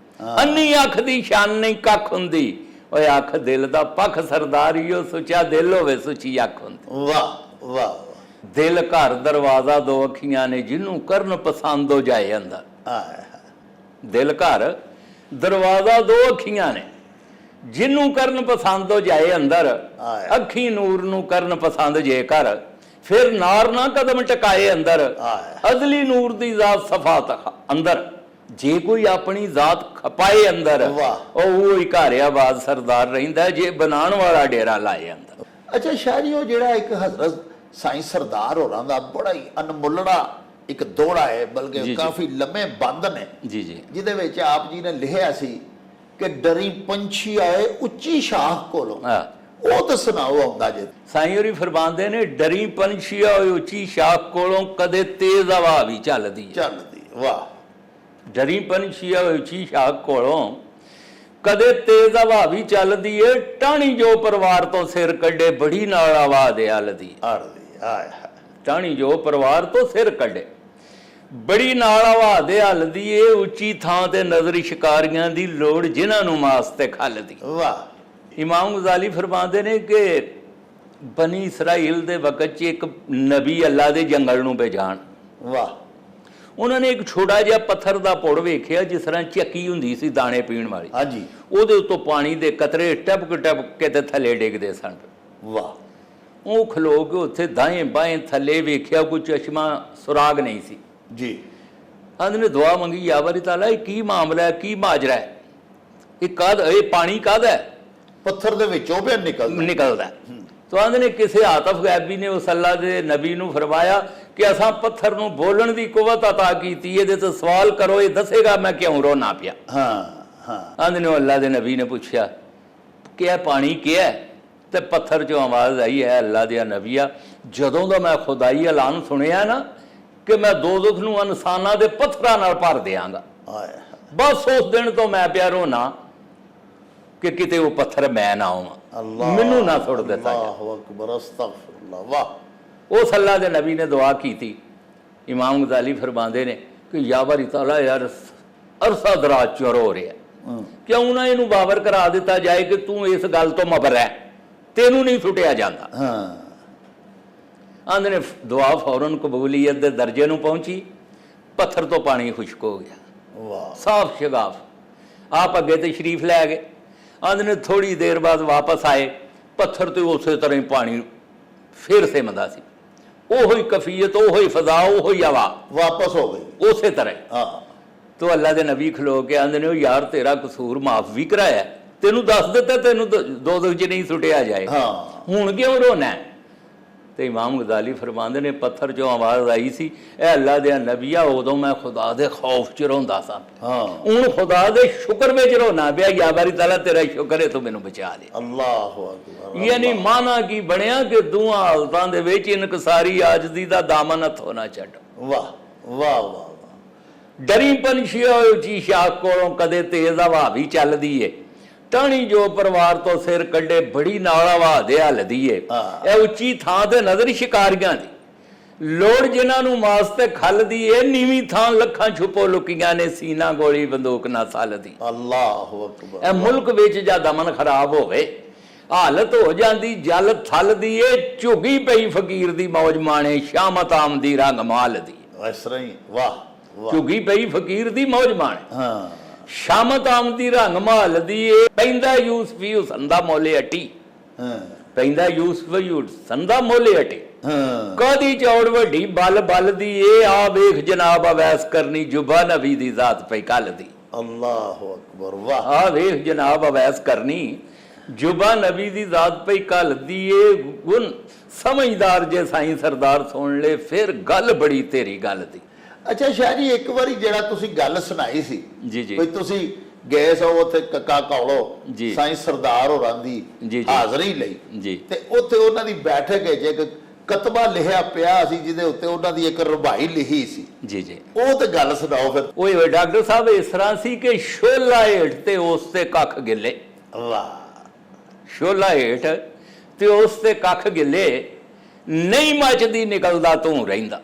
ਅੰਨੀ ਅੱਖ ਦੀ ਸ਼ਾਨ ਨਹੀਂ ਕੱਖ ਹੁੰਦੀ। ਓਏ ਅੱਖ ਦਿਲ ਦਾ ਪੱਖ ਸਰਦਾਰੀ, ਉਹ ਸੁੱਚਾ ਦਿਲ ਹੋਵੇ ਸੁੱਚੀ ਅੱਖ ਹੁੰਦੀ। ਵਾਹ ਵਾਹ। ਦਿਲ ਘਰ ਦਰਵਾਜ਼ਾ ਦੋ ਅੱਖੀਆਂ ਨੇ, ਜਿਹਨੂੰ ਕਰਨ ਪਸੰਦ ਹੋ ਜਾਏ ਅੰਦਰ। ਦਿਲ ਘਰ ਦਰਵਾਜ਼ਾ ਦੋ ਅੱਖੀਆਂ ਨੇ, ਜਿਹਨੂੰ ਕਰਨ ਪਸੰਦ ਹੋ ਜਾਏ ਅੰਦਰ। ਅੱਖੀ ਨੂਰ ਨੂੰ ਕਰਨ ਪਸੰਦ ਜੇ ਕਰ, ਫਿਰ ਨਾਰ ਨਾ ਕਦਮ ਟਕਾਏ ਅੰਦਰ। ਅਜ਼ਲੀ ਨੂਰ ਦੀ ਜ਼ਾਤ ਸਫਾਤ ਅੰਦਰ, ਜੇ ਕੋਈ ਆਪਣੀ ਜ਼ਾਤ ਖਪਾਏ ਅੰਦਰ, ਉਹ ਹੀ ਘਾਰਿਆਬਾਦ ਸਰਦਾਰ ਰਹਿੰਦਾ ਜੇ ਬਣਾਉਣ ਵਾਲਾ ਡੇਰਾ ਲਾਏ ਅੰਦਰ। ਅੱਛਾ ਸ਼ਾਹ ਜੀ, ਉਹ ਜਿਹੜਾ ਇੱਕ ਹਜ਼ਰਤ ਸਾਈਂ ਸਰਦਾਰ ਹੋਰਾਂ ਦਾ ਬੜਾ ਹੀ ਅਨਮੁੱਲੜਾ ਇੱਕ ਦੋੜਾ ਹੈ, ਬਲਕਿ ਕਾਫੀ ਲੰਮੇ ਬੰਦ ਨੇ ਜੀ ਜੀ, ਜਿਹਦੇ ਵਿੱਚ ਆਪ ਜੀ ਨੇ ਲਿਖਿਆ ਸੀ ਕਿ ਡਰੀ ਪੰਛੀ ਆਏ ਉੱਚੀ ਸ਼ਾਖ ਕੋਲੋਂ। ਉਹ ਤਾਂ ਸੁਣਾਓ ਆਉਂਦਾ ਜੇ। ਸਾਈਂ ਹੋਰੀ ਫਰਮਾਉਂਦੇ ਨੇ, ਡਰੀ ਪੰਛੀ ਆਏ ਉੱਚੀ ਸ਼ਾਖ ਕੋਲੋਂ, ਕਦੇ ਤੇਜ਼ ਹਵਾ ਵੀ ਚੱਲਦੀ। ਵਾਹ। ਡਰੀ ਪੰਛੀ ਆਏ ਉੱਚੀ ਸ਼ਾਖ ਕੋਲੋਂ, ਕਦੇ ਤੇਜ਼ ਹਵਾ ਵੀ ਚੱਲਦੀ ਏ। ਟਾਹਣੀ ਜੋ ਪਰਿਵਾਰ ਤੋਂ ਸਿਰ ਕੱਢੇ, ਬੜੀ ਨਾਲ ਆਵਾਜ਼ ਹਲਦੀ। ਟਾਹਣੀ ਜੋ ਪਰਿਵਾਰ ਤੋਂ ਸਿਰ ਕੱਢੇ, ਬੜੀ ਨਾਲ ਆਵਾਜ਼ ਹਲਦੀ ਏ। ਉੱਚੀ ਥਾਂ ਤੇ ਨਜ਼ਰ ਸ਼ਿਕਾਰੀਆਂ ਦੀ ਲੋੜ, ਜਿਨ੍ਹਾਂ ਨੂੰ ਮਾਸ ਤੇ ਖਲਦੀ। ਵਾਹ। ਇਮਾਮ ਗਜ਼ਾਲੀ ਫਰਮਾਉਂਦੇ ਨੇ ਕਿ ਬਨੀ ਇਸਰਾਈਲ ਦੇ ਵਕਤ 'ਚ ਇੱਕ ਨਬੀ ਅੱਲਾ ਦੇ ਜੰਗਲ ਨੂੰ ਭੇਜਾਣ। ਵਾਹ। ਉਹਨਾਂ ਨੇ ਇੱਕ ਛੋਟਾ ਜਿਹਾ ਪੱਥਰ ਦਾ ਪੁੜ ਵੇਖਿਆ, ਜਿਸ ਤਰ੍ਹਾਂ ਚੱਕੀ ਹੁੰਦੀ ਸੀ ਦਾਣੇ ਪੀਣ ਵਾਲੀ। ਹਾਂਜੀ। ਉਹਦੇ ਉੱਤੋਂ ਪਾਣੀ ਦੇ ਕਤਰੇ ਟਪਕ ਟਪਕ ਕੇ ਤੇ ਥੱਲੇ ਡਿੱਗਦੇ ਸਨ। ਵਾਹ। ਉਹ ਖਲੋ ਕੇ ਉੱਥੇ ਦਾएं ਬਾएं ਥੱਲੇ ਵੇਖਿਆ, ਕੋਈ ਚਸ਼ਮਾ ਸੁਰਾਗ ਨਹੀਂ ਸੀ ਜੀ। ਆਂਦੇ ਨੇ ਦੁਆ ਮੰਗੀ, ਯਾ ਬਾਰੀ ਤਾਲਾ, ਇਹ ਕੀ ਮਾਮਲਾ ਹੈ, ਕੀ ਮਾਜਰਾ ਹੈ, ਇਹ ਪਾਣੀ ਕਾਹਦਾ ਹੈ? ਪੱਥਰ ਦੇ ਵਿੱਚੋਂ ਪਿਆ ਨਿਕਲਦਾ। ਤੋ ਆਂਦੇ ਨੇ ਕਿਸੇ ਆਤਫ ਗੈਬੀ ਨੇ ਉਸ ਅੱਲਾ ਦੇ ਨਬੀ ਨੂੰ ਫਰਮਾਇਆ ਕਿ ਅਸਾਂ ਪੱਥਰ ਨੂੰ ਬੋਲਣ ਦੀ ਕੁਵਤ ਅਤਾ ਕੀਤੀ, ਇਹਦੇ ਤੋਂ ਸਵਾਲ ਕਰੋ, ਇਹ ਦੱਸੇਗਾ ਮੈਂ ਕਿਉਂ ਰੋਣਾ ਪਿਆ। ਆਂਦੇ ਨੇ ਅੱਲਾ ਦੇ ਨਬੀ ਨੇ ਪੁੱਛਿਆ ਕਿ ਇਹ ਪਾਣੀ ਕੀ ਹੈ? ਤੇ ਪੱਥਰ 'ਚੋਂ ਆਵਾਜ਼ ਆਈ, ਹੈ ਅੱਲਾ ਦੇ ਨਬੀਆ, ਜਦੋਂ ਦਾ ਮੈਂ ਖੁਦਾਈ ਐਲਾਨ ਸੁਣਿਆ ਨਾ ਕਿ ਮੈਂ ਦੋਜ਼ਖ ਨੂੰ ਇਨਸਾਨਾਂ ਦੇ ਪੱਥਰਾਂ ਨਾਲ ਭਰ ਦਿਆਂਗਾ, ਬਸ ਉਸ ਦਿਨ ਤੋਂ ਮੈਂ ਪਿਆ ਰੋਣਾ ਕਿ ਕਿਤੇ ਉਹ ਪੱਥਰ ਮੈਂ ਨਾ ਆਵਾਂ, ਮੈਨੂੰ ਨਾ ਸੁੱਟ ਦਿੱਤਾ ਜਾਏ। ਵਾਹ। ਉਸ ਅੱਲਾ ਦੇ ਨਬੀ ਨੇ ਦੁਆ ਕੀਤੀ। ਇਮਾਮ ਗਜ਼ਾਲੀ ਫਰਮਾਉਂਦੇ ਨੇ ਕਿ ਯਾ ਬਾਰੀ ਤਾਲਾ, ਯਾਰ ਅਰਸਾ ਦਰਾਜ ਚੋਰ ਹੋ ਰਿਹਾ, ਕਿਉਂ ਨਾ ਇਹਨੂੰ ਬਾਬਰ ਕਰਾ ਦਿੱਤਾ ਜਾਏ ਕਿ ਤੂੰ ਇਸ ਗੱਲ ਤੋਂ ਮਬਰ ਹੈ, ਤੈਨੂੰ ਨਹੀਂ ਸੁੱਟਿਆ ਜਾਂਦਾ। ਆਂਦੇ ਨੇ ਦੁਆ ਫੌਰਨ ਕਬੂਲੀਅਤ ਦੇ ਦਰਜੇ ਨੂੰ ਪਹੁੰਚੀ, ਪੱਥਰ ਤੋਂ ਪਾਣੀ ਖੁਸ਼ਕ ਹੋ ਗਿਆ, ਸਾਫ਼ ਸ਼ਗਾਫ। ਆਪ ਅੱਗੇ ਤੇ ਸ਼ਰੀਫ ਲੈ ਗਏ। ਆਂਦੇ ਨੇ ਥੋੜੀ ਦੇਰ ਬਾਅਦ ਵਾਪਸ ਆਏ, ਪੱਥਰ ਤੇ ਉਸੇ ਤਰ੍ਹਾਂ ਹੀ ਪਾਣੀ ਫਿਰ ਸਿਮਦਾ ਸੀ, ਉਹੋ ਹੀ ਕਫੀਅਤ, ਉਹੋ ਹੀ ਫਜ਼ਾ, ਉਹੋ ਹੀ ਹਵਾ ਵਾਪਸ ਹੋ ਗਈ ਉਸੇ ਤਰ੍ਹਾਂ। ਤੋ ਅੱਲਾ ਦੇ ਨਬੀ ਖਲੋ ਕੇ ਆਂਦੇ ਨੇ, ਉਹ ਯਾਰ ਤੇਰਾ ਕਸੂਰ ਮਾਫ ਵੀ ਕਰਾਇਆ, ਤੈਨੂੰ ਦੱਸ ਦਿੱਤਾ ਤੈਨੂੰ ਦੋਜ਼ਖ 'ਚ ਨਹੀਂ ਸੁੱਟਿਆ ਜਾਏ, ਹੁਣ ਕਿਉਂ ਰੋਣਾ? ਤੇ ਇਮਾਮ ਗਜ਼ਾਲੀ ਫਰਮਾਉਂਦੇ ਨੇ, ਪੱਥਰ 'ਚੋਂ ਆਵਾਜ਼ ਆਈ ਸੀ, ਇਹ ਅੱਲਾ ਦੇ ਨਬੀਆ, ਉਦੋਂ ਮੈਂ ਖੁਦਾ ਦੇ ਖੌਫ 'ਚ ਰੋਂਦਾ ਸਾਂ, ਹੁਣ ਖੁਦਾ ਦੇ ਸ਼ੁਕਰ ਵਿੱਚ ਰੋਣਾ ਪਿਆ, ਯਾ ਬਾਰੀ ਤਾਲਾ ਤੇਰਾ ਸ਼ੁਕਰ ਹੈ ਤੂੰ ਮੈਨੂੰ ਬਚਾ ਲਿਆ। ਅੱਲਾਹੁ ਅਕਬਰ। ਯਾਨੀ ਮਾਨਾ ਕੀ ਬਣਿਆ ਕਿ ਦੋਹਾਂ ਹਾਲਤਾਂ ਦੇ ਵਿੱਚ ਇਨਕਸਾਰੀ ਆਜਜ਼ੀ ਦਾ ਦਾਮਨ ਹੱਥੋਂ ਨਾ ਛੱਡ। ਵਾਹ ਵਾਹ ਵਾਹ। ਡਰੀ ਪੰਛੀ ਉੱਚੀ ਸ਼ਾਖ ਕੋਲੋਂ, ਕਦੇ ਤੇਜ਼ ਹਵਾ ਵੀ ਚੱਲਦੀ ਏ। ਟਾਹਣੀ ਜੋ ਪਰਿਵਾਰ ਤੋਂ ਸਿਰ ਕੱਢੇ, ਬੜੀ ਨਾਲ ਆਵਾਜ਼ ਹਲਦੀ ਏ। ਇਹ ਉੱਚੀ ਥਾਂ ਤੇ ਨਜ਼ਰ ਸ਼ਿਕਾਰੀਆਂ ਦੀ ਲੋੜ, ਜਿਨ੍ਹਾਂ ਨੂੰ ਮਾਸ ਤੇ ਖਲਦੀ ਏ। ਨੀਵੀਂ ਥਾਂ ਲੱਖਾਂ ਛੁਪੋ ਲੁਕੀਆਂ ਨੇ, ਸੀਨਾ ਗੋਲੀ ਬੰਦੂਕ ਨਾ ਸਲਦੀ। ਅੱਲਾਹੁ ਅਕਬਰ। ਇਹ ਮੁਲਕ ਵਿੱਚ ਜਾਂ ਦਮਨ ਖਰਾਬ ਹੋਵੇ, ਹਾਲਤ ਹੋ ਜਾਂਦੀ ਜਲ ਥਲਦੀ ਏ। ਝੁੱਗੀ ਪਈ ਫਕੀਰ ਦੀ ਮੌਜ ਮਾਣੇ, ਸ਼ਾਮਤ ਆਮਦੀ ਰੰਗ ਮਾਲ ਦੀ। ਇਸ ਤਰ੍ਹਾਂ ਹੀ। ਵਾਹ। ਝੁੱਗੀ ਪਈ ਫਕੀਰ ਦੀ ਮੌਜ ਮਾਣੇ, ਸ਼ਾਮਤ ਆਮਦੀ ਰੰਗ ਮਾਲ ਦੀ ਏ। ਪੈਂਦਾ ਯੂਸਫੀ ਹੁਸਨ ਦਾ ਮੋਲੇ ਅਟੀ, ਪੈਂਦਾ ਯੂਸਫ ਹੁਸਨ ਦਾ ਮੋਲੇ ਅਟੀ। ਕਾਦੀ ਚੌੜ ਵੱਡੀ ਬਲ ਬਲ ਦੀ ਏ। ਆ ਵੇਖ ਜਨਾਬ ਅਵੈਸ ਕਰਨੀ, ਜੁਬਾ ਨਬੀ ਦੀ ਜ਼ਾਤ ਪਈ ਕੱਲ ਦੀ। ਅੱਲਾਹੁ ਅਕਬਰ। ਵਾਹ। ਆ ਵੇਖ ਜਨਾਬ ਅਵੈਸ ਕਰਨੀ, ਜੁਬਾ ਨਬੀ ਦੀ ਜ਼ਾਤ ਪਈ ਕੱਲ ਦੀ ਏ। ਗੁਣ ਸਮਝਦਾਰ ਜੇ ਸਾਈਂ ਸਰਦਾਰ ਸੁਣ ਲੈ, ਫਿਰ ਗੱਲ ਬੜੀ ਤੇਰੀ ਗੱਲ ਦੀ। ਅੱਛਾ ਸ਼ਾਹ ਜੀ, ਇੱਕ ਵਾਰੀ ਜਿਹੜਾ ਤੁਸੀਂ ਗੱਲ ਸੁਣਾਈ ਸੀ, ਜੀ ਜੀ, ਕੋਈ ਤੁਸੀਂ ਗਏ ਸੋ ਉੱਥੇ ਕੱਕਾ ਕੌਲੋ ਸਾਈਂ ਸਰਦਾਰ ਹੋਰਾਂ ਦੀ ਹਾਜ਼ਰੀ ਲਈ, ਜੀ, ਤੇ ਉੱਥੇ ਉਹਨਾਂ ਦੀ ਬੈਠਕ ਵਿੱਚ ਇੱਕ ਕਤਬਾ ਲਿਖਿਆ ਪਿਆ ਸੀ ਜਿਹਦੇ ਉੱਤੇ ਉਹਨਾਂ ਦੀ ਇੱਕ ਰਬਾਈ ਲਿਖੀ ਸੀ, ਜੀ ਜੀ। ਉਹ ਤੇ ਗੱਲ ਸੁਣਾਓ ਫਿਰ। ਓਏ ਡਾਕਟਰ ਸਾਹਿਬ ਇਸ ਤਰ੍ਹਾਂ ਸੀ ਕਿ ਸ਼ੋਲਾ ਹੇਠ ਤੇ ਉਸ ਤੇ ਕੱਖ ਗਿੱਲੇ, ਵਾਹ, ਸ਼ੋਲਾ ਹੇਠ ਤੇ ਉਸ ਤੇ ਕੱਖ ਗਿੱਲੇ, ਨਹੀਂ ਮੱਚਦੀ ਨਿਕਲਦਾ ਤੂੰ ਰਹਿੰਦਾ।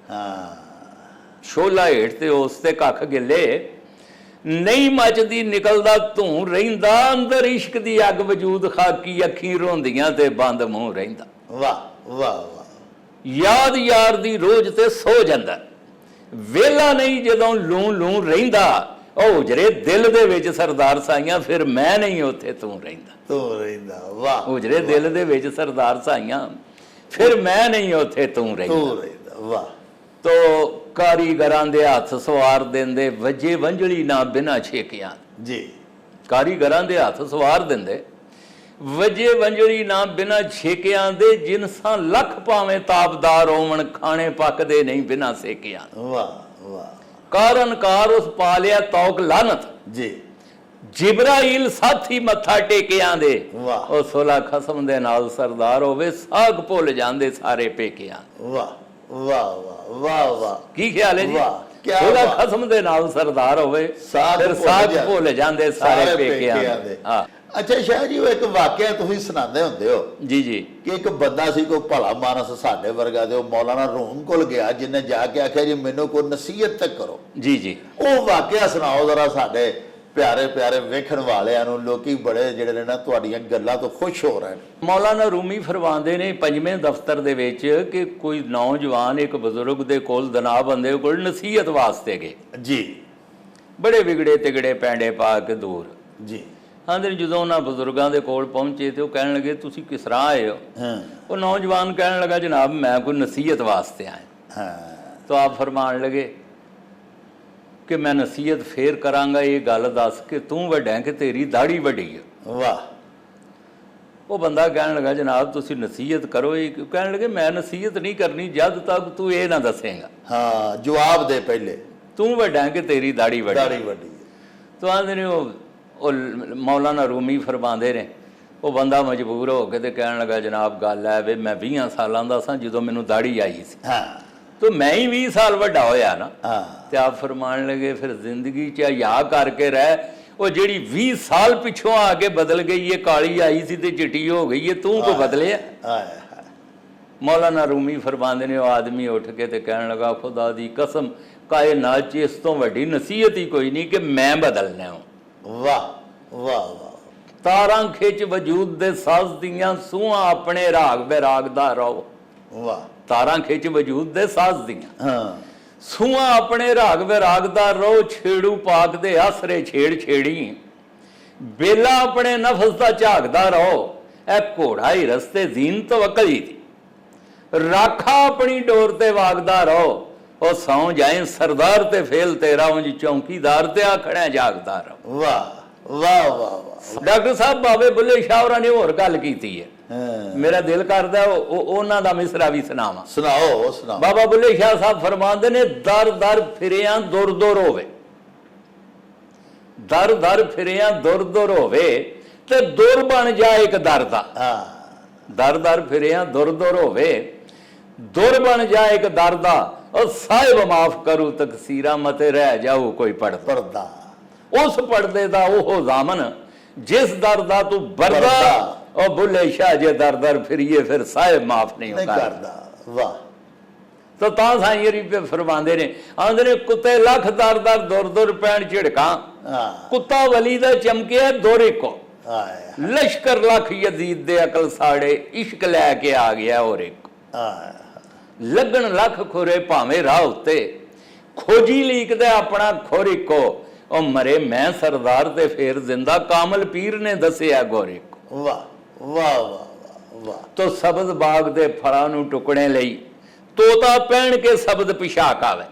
ਹਾਂ, ਸ਼ੋਲਾ ਹੇਠ ਤੇ ਉਸ ਤੇ ਕੱਖ ਗਿੱਲੇ, ਨਹੀਂ ਮੱਚਦੀ ਨਿਕਲਦਾ ਤੂੰ ਰਹਿੰਦਾ, ਅੰਦਰ ਇਸ਼ਕ ਦੀ ਅੱਗ ਵਜੂਦ ਖਾਕੀ, ਅੱਖੀਂ ਰੋਂਦੀਆਂ ਤੇ ਬੰਦ ਮੂੰਹ ਰਹਿੰਦਾ। ਵਾਹ ਵਾਹ ਵਾਹ, ਯਾਦ ਯਾਰ ਦੀ ਰੋਜ਼ ਤੇ ਸੋ ਜਾਂਦਾ, ਵੇਲਾ ਨਹੀਂ ਜਦੋਂ ਲੂੰ ਲੂੰ ਰਹਿੰਦਾ, ਉਹ ਉਜਰੇ ਦਿਲ ਦੇ ਵਿੱਚ ਸਰਦਾਰ ਸਾਈਆਂ, ਫਿਰ ਮੈਂ ਨਹੀਂ ਉੱਥੇ ਤੂੰ ਰਹਿੰਦਾ। ਤੂੰ ਰਹਿੰਦਾ, ਵਾਹ। ਉਜਰੇ ਦਿਲ ਦੇ ਵਿੱਚ ਸਰਦਾਰ ਸਾਈਆਂ, ਫਿਰ ਮੈਂ ਨਹੀਂ ਉੱਥੇ ਤੂੰ ਰਹਿੰਦਾ। ਤੂੰ ਰਹਿੰਦਾ, ਵਾਹ। ਤੋ ਕਾਰੀਗਰਾਂ ਦੇ ਹੱਥ ਸਵਾਰ ਦਿੰਦੇ, ਵਜੇ ਵੰਜਲੀ ਨਾ ਬਿਨਾ ਛੇਕਿਆਂ। ਜੀ, ਕਾਰੀਗਰਾਂ ਦੇ ਹੱਥ ਸਵਾਰ ਦਿੰਦੇ, ਵਜੇ ਵੰਜਲੀ ਨਾ ਬਿਨਾ ਛੇਕਿਆਂ ਦੇ, ਜਿਨਸਾਂ ਲੱਖ ਭਾਵੇਂ ਤਾਬਦਾਰ ਹੋਵਣ, ਖਾਣੇ ਪੱਕਦੇ ਨਹੀਂ ਬਿਨਾ ਸੇਕਿਆਂ। ਵਾਹ ਵਾਹ, ਕਾਰਨ ਕਾਰ ਉਸ ਪਾਲਿਆ ਤੌਕ ਲਾਨਤ, ਜੀ, ਜਿਬਰਾਈਲ ਸਾਥੀ ਮੱਥਾ ਟੇਕਿਆਂ ਦੇ। ਵਾਹ। ਉਹ ਸੋਲਾ ਖਸਮ ਦੇ ਨਾਲ ਸਰਦਾਰ ਹੋਵੇ, ਸਾਗ ਭੁੱਲ ਜਾਂਦੇ ਸਾਰੇ ਪੇਕਿਆਂ। ਵਾਹ ਵਾਹ ਵਾਹ ਵਾਹ ਵਾਹ, ਕੀ ਖਿਆਲ ਹੈ ਜੀ? ਵਾਹ, ਕਿਆ ਸੋਲਾ ਬਾਤ। ਖਸਮ ਦੇ ਨਾਲ ਸਰਦਾਰ ਹੋਵੇ, ਫਿਰ ਸਾਗ ਭੁੱਲ ਜਾਂਦੇ ਸਾਰੇ ਪੇਕਿਆਂ ਦੇ। ਹਾਂ, ਅੱਛਾ ਸ਼ਾਹ ਜੀ, ਉਹ ਇੱਕ ਵਾਕਿਆ ਤੁਸੀਂ ਸੁਣਾਉਂਦੇ ਹੁੰਦੇ ਹੋ ਜੀ ਜੀ। ਕਿ ਇੱਕ ਬੰਦਾ ਸੀ, ਕੋਈ ਭਲਾ ਮਾਨਸ ਸਾਡੇ ਵਰਗਾ, ਤੇ ਉਹ ਮੌਲਾਨਾ ਰੂਮ ਕੋਲ ਗਿਆ, ਜਿਹਨੇ ਜਾ ਕੇ ਆਖਿਆ ਜੀ ਮੈਨੂੰ ਕੋਈ ਨਸੀਹਤ ਤੱਕ ਕਰੋ। ਜੀ ਜੀ। ਉਹ ਵਾਕਿਆ ਸੁਣਾਓ ਜ਼ਰਾ ਸਾਡੇ ਪਿਆਰੇ ਪਿਆਰੇ ਵੇਖਣ ਵਾਲਿਆਂ ਨੂੰ। ਲੋਕੀ ਬੜੇ ਜਿਹੜੇ ਨੇ ਨਾ ਤੁਹਾਡੀਆਂ ਗੱਲਾਂ ਤੋਂ ਖੁਸ਼ ਹੋ ਰਹੇ ਨੇ। ਮੌਲਾਨਾ ਰੂਮੀ ਫਰਮਾਉਂਦੇ ਨੇ 5ਵੇਂ ਦਫ਼ਤਰ ਦੇ ਵਿੱਚ ਕਿ ਕੋਈ ਨੌਜਵਾਨ ਇੱਕ ਬਜ਼ੁਰਗ ਦੇ ਕੋਲ, ਦਨਾ ਬੰਦੇ ਕੋਲ ਨਸੀਹਤ ਵਾਸਤੇ ਗਏ। ਜੀ, ਬੜੇ ਵਿਗੜੇ ਤਿਗੜੇ ਪੈਂਡੇ ਪਾ ਕੇ ਦੂਰ। ਜੀ, ਆਂਦੇ ਜਦੋਂ ਉਹਨਾਂ ਬਜ਼ੁਰਗਾਂ ਦੇ ਕੋਲ ਪਹੁੰਚੇ ਤੇ ਉਹ ਕਹਿਣ ਲੱਗੇ ਤੁਸੀਂ ਕਿਸ ਤਰ੍ਹਾਂ ਆਏ ਹੋ? ਹਾਂ ਉਹ ਨੌਜਵਾਨ ਕਹਿਣ ਲੱਗਾ ਜਨਾਬ ਮੈਂ ਕੋਈ ਨਸੀਹਤ ਵਾਸਤੇ ਆਇਆ। ਹਾਂ, ਤਾਂ ਆਪ ਫਰਮਾਨ ਲਗੇ ਕਿ ਮੈਂ ਨਸੀਹਤ ਫੇਰ ਕਰਾਂਗਾ, ਇਹ ਗੱਲ ਦੱਸ ਕਿ ਤੂੰ ਵੱਡਾ ਕਿ ਤੇਰੀ ਦਾੜੀ ਵੱਡੀ ਹੈ? ਵਾਹ। ਉਹ ਬੰਦਾ ਕਹਿਣ ਲੱਗਾ ਜਨਾਬ ਤੁਸੀਂ ਨਸੀਹਤ ਕਰੋ। ਇਹ ਕਹਿਣ ਲੱਗੇ ਮੈਂ ਨਸੀਹਤ ਨਹੀਂ ਕਰਨੀ ਜਦ ਤੱਕ ਤੂੰ ਇਹ ਨਾ ਦੱਸੇਗਾ। ਹਾਂ, ਜਵਾਬ ਦੇ ਪਹਿਲੇ, ਤੂੰ ਵੱਡਾ ਕਿ ਤੇਰੀ ਦਾੜੀ ਵੱਡੀ? ਦਾੜੀ ਵੱਡੀ। ਤਾਂ ਆਂਦੇ ਨੇ ਉਹ ਮੌਲਾਨਾ ਰੂਮੀ ਫਰਮਾਉਂਦੇ ਨੇ, ਉਹ ਬੰਦਾ ਮਜਬੂਰ ਹੋ ਕੇ ਤੇ ਕਹਿਣ ਲੱਗਾ ਜਨਾਬ ਗੱਲ ਹੈ ਵੀ ਮੈਂ 20 ਸਾਲਾਂ ਦਾ ਸਾਂ ਜਦੋਂ ਮੈਨੂੰ ਦਾੜੀ ਆਈ ਸੀ, ਹਾਂ, ਤੇ ਮੈਂ ਹੀ 20 ਸਾਲ ਵੱਡਾ ਹੋਇਆ ਨਾ। ਹਾਂ, ਤੇ ਆਪ ਫਰਮਾਨ ਲਗੇ ਫਿਰ ਜ਼ਿੰਦਗੀ 'ਚ ਯਾ ਕਰਕੇ ਰਹਿ, ਉਹ ਜਿਹੜੀ 20 ਸਾਲ ਪਿੱਛੋਂ ਆ ਕੇ ਬਦਲ ਗਈ ਹੈ, ਕਾਲੀ ਆਈ ਸੀ ਤੇ ਚਿੱਟੀ ਹੋ ਗਈ ਹੈ, ਤੂੰ ਕੋ ਬਦਲਿਆ? ਮੌਲਾਨਾ ਰੂਮੀ ਫਰਮਾਉਂਦੇ ਨੇ ਉਹ ਆਦਮੀ ਉੱਠ ਕੇ ਤੇ ਕਹਿਣ ਲੱਗਾ ਖੁਦਾ ਦੀ ਕਸਮ ਕਾਇਨਾਤ 'ਚ ਇਸ ਤੋਂ ਵੱਡੀ ਨਸੀਹਤ ਹੀ ਕੋਈ ਨਹੀਂ ਕਿ ਮੈਂ ਬਦਲਣਾ ਹਾਂ। ਵਾਹ ਵਾਹ ਵਾਹ। ਤਾਰਾਂ ਖਿੱਚ ਵਜੂਦ ਦੇ ਸਾਜ਼ ਦੀਆਂ, ਸੂਹਾਂ ਆਪਣੇ ਰਾਗ ਬੈਰਾਗ ਦਾ ਰਹੋ। ਵਾਹ। ਤਾਰਾਂ ਖਿੱਚ ਵਜੂਦ ਦੇ ਸਾਜ਼ ਦੀਆਂ, ਹਾਂ, ਸੂਹਾਂ ਆਪਣੇ ਰਾਗ ਵਿਰਾਗ ਦਾ ਰਹੋ। ਛੇੜੂ ਪਾਕ ਦੇ ਆਸਰੇ ਛੇੜ ਛੇੜੀ, ਬੇਲਾ ਆਪਣੇ ਨਫਸ ਦਾ ਝਾਕਦਾ ਰਹੋ। ਇਹ ਘੋੜਾ ਹੀ ਰਸਤੇ ਜ਼ੀਨ ਤਵੱਕਲ ਹੀ ਦੀ, ਰਾਖਾ ਆਪਣੀ ਡੋਰ ਤੇ ਵਾਗਦਾ ਰਹੋ। ਉਹ ਸੌਂ ਜਾਏ ਸਰਦਾਰ ਤੇ ਫੇਲ ਤੇਰਾ, ਉਂਝ ਚੌਂਕੀਦਾਰ ਤੇ ਆਖਣਾ ਜਾਗਦਾ ਰਹੋ। ਵਾਹ ਵਾਹ ਵਾਹ ਵਾਹ। ਡਾਕਟਰ ਸਾਹਿਬ ਬਾਬੇ ਬੁੱਲੇ ਸ਼ਾਹ ਹੋਰਾਂ ਨੇ ਹੋਰ ਗੱਲ ਕੀਤੀ ਹੈ, ਹਾਂ, ਮੇਰਾ ਦਿਲ ਕਰਦਾ ਉਹਨਾਂ ਦਾ ਮਿਸਰਾ ਵੀ ਸੁਣਾਵਾਂ। ਸੁਣਾਓ ਸੁਣਾਓ। ਬਾਬਾ ਬੁੱਲੇ ਸ਼ਾਹ ਸਾਹਿਬ ਫਰਮਾਉਂਦੇ ਨੇ ਦਰ ਦਰ ਫਿਰਿਆਂ ਦੁਰ ਦੁਰ ਹੋਵੇ, ਦਰ ਦਰ ਫਿਰਿਆਂ ਦੁਰ ਦੁਰ ਹੋਵੇ ਤੇ ਦੁਰ ਬਣ ਜਾਏ ਇੱਕ ਦਰ ਦਾ। ਹਾਂ, ਦਰ ਦਰ ਫਿਰਿਆਂ ਦੁਰ ਦੁਰ ਹੋਵੇ, ਦੁਰ ਬਣ ਜਾਏ ਇੱਕ ਦਰ ਦਾ। ਉਹ ਸਾਹਿਬ ਮਾਫ ਕਰੂ ਤਕਸੀਰਾਂ ਮਤੇ ਰਹਿ ਜਾਊ ਕੋਈ ਪੜਦਾ। ਪਰਦਾ। ਉਸ ਪੜਦੇ ਦਾ ਉਹ ਜ਼ਾਮਨ ਜਿਸ ਦਰ ਦਾ ਤੂੰ ਬਰਦਾ। ਉਹ ਬੁੱਲੇ ਸ਼ਾਹ ਜੇ ਦਰ ਦਰ ਫਿਰੀਏ ਫਿਰ ਸਾਹਿਬ ਮਾਫ ਨਹੀਂ ਕਰਦਾ। ਵਾਹ। ਤਾਂ ਸਾਈਂ ਰੀ ਪੇ ਫਰਮਾਉਂਦੇ ਨੇ, ਆਂਦੇ ਨੇ ਕੁੱਤੇ ਲੱਖ ਦਰ ਦਰ ਦੁਰ ਦੁਰ ਪੈਣ ਝਿੜਕਾਂ, ਕੁੱਤਾ ਵਲੀ ਦਾ ਚਮਕਿਆ ਦੁਰ ਇੱਕੋ। ਲਸ਼ਕਰ ਲੱਖ ਯਜ਼ੀਦ ਦੇ ਅਕਲ ਸਾੜੇ, ਇਸ਼ਕ ਲੈ ਕੇ ਆ ਗਿਆ ਹੋਰ ਇੱਕ। ਲੱਗਣ ਲੱਖ ਖੁਰੇ ਭਾਵੇਂ ਰਾਹ ਉੱਤੇ, ਖੋਜੀ ਲੀਕਦਾ ਆਪਣਾ ਖੁਰ ਇੱਕੋ। ਉਹ ਮਰੇ ਮੈਂ ਸਰਦਾਰ ਤੇ ਫੇਰ ਜ਼ਿੰਦਾ, ਕਾਮਲ ਪੀਰ ਨੇ ਦੱਸਿਆ ਗੋਰੇ ਕੋ। ਵਾਹ ਵਾਹ ਵਾਹ ਵਾਹ। ਤੋ ਸਬਜ਼ ਬਾਗ ਦੇ ਫਲਾਂ ਨੂੰ ਟੁਕੜੇ ਲਈ, ਤੋਤਾ ਪਹਿਨ ਕੇ ਸ਼ਬਦ ਪਿਸ਼ਾਕ ਆਵੇ।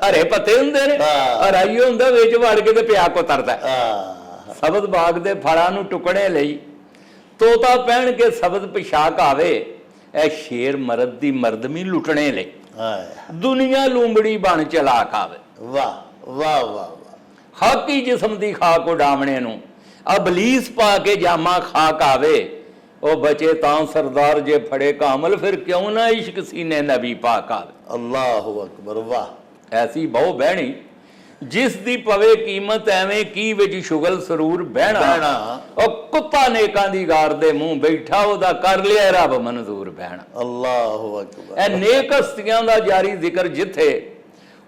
ਹਰੇ ਪੱਤੇ ਹੁੰਦੇ ਨੇ, ਹਰਾਈ ਹੁੰਦਾ ਵਿੱਚ ਵੜ ਕੇ ਤੇ ਪਿਆ ਕੋ ਤਰਦਾ। ਸਬਜ਼ ਬਾਗ ਦੇ ਫਲਾਂ ਨੂੰ ਟੁਕੜੇ ਲਈ, ਤੋਤਾ ਪਹਿਨ ਕੇ ਸ਼ਬਦ ਪਿਸ਼ਾਕ ਆਵੇ। ਇਹ ਸ਼ੇਰ ਮਰਦ ਦੀ ਮਰਦਮੀ ਲੁੱਟਣੇ ਲਈ, ਦੁਨੀਆ ਲੂੰਬੜੀ ਬਣ ਚਲਾਕ ਆਵੇ। ਵਾਹ ਵਾਹ ਵਾਹ। ਖਾਕੀ ਜਿਸਮ ਦੀ ਖਾਕ ਉਡਾਵਣੇ ਨੂੰ, ਅਬਲੀਸ ਪਾ ਕੇ ਜਾਮਾ ਖਾਕ ਆਵੇ। ਉਹ ਬਚੇ ਤਾਂ ਸਰਦਾਰ ਜੇ ਫੜੇ ਕਾਮਲ, ਫਿਰ ਕਿਉਂ ਨਾ ਇਸ਼ਕ ਸੀਨੇ ਨਬੀ ਪਾਕ ਆਵੇ। ਅੱਲਾਹੁ ਅਕਬਰ, ਵਾਹ। ਐਸੀ ਬਹੁ ਬਹਿਣੀ ਜਿਸ ਦੀ ਪਵੇ ਕੀਮਤ, ਐਵੇਂ ਕੀ ਵਿੱਚ ਸ਼ੁਗਲ ਸਰੂਰ ਬਹਿਣਾ। ਉਹ ਕੁੱਤਾ ਨੇਕਾਂ ਦੀ ਗਾਰ ਦੇ ਮੂੰਹ ਬੈਠਾ, ਉਹਦਾ ਕਰ ਲਿਆ ਰੱਬ ਮਨਜ਼ੂਰ ਬਹਿਣਾ। ਅੱਲਾਹੁ ਅਕਬਰ। ਇਹ ਨੇਕ ਹਸਤੀਆਂ ਦਾ ਜਾਰੀ ਜ਼ਿਕਰ ਜਿੱਥੇ,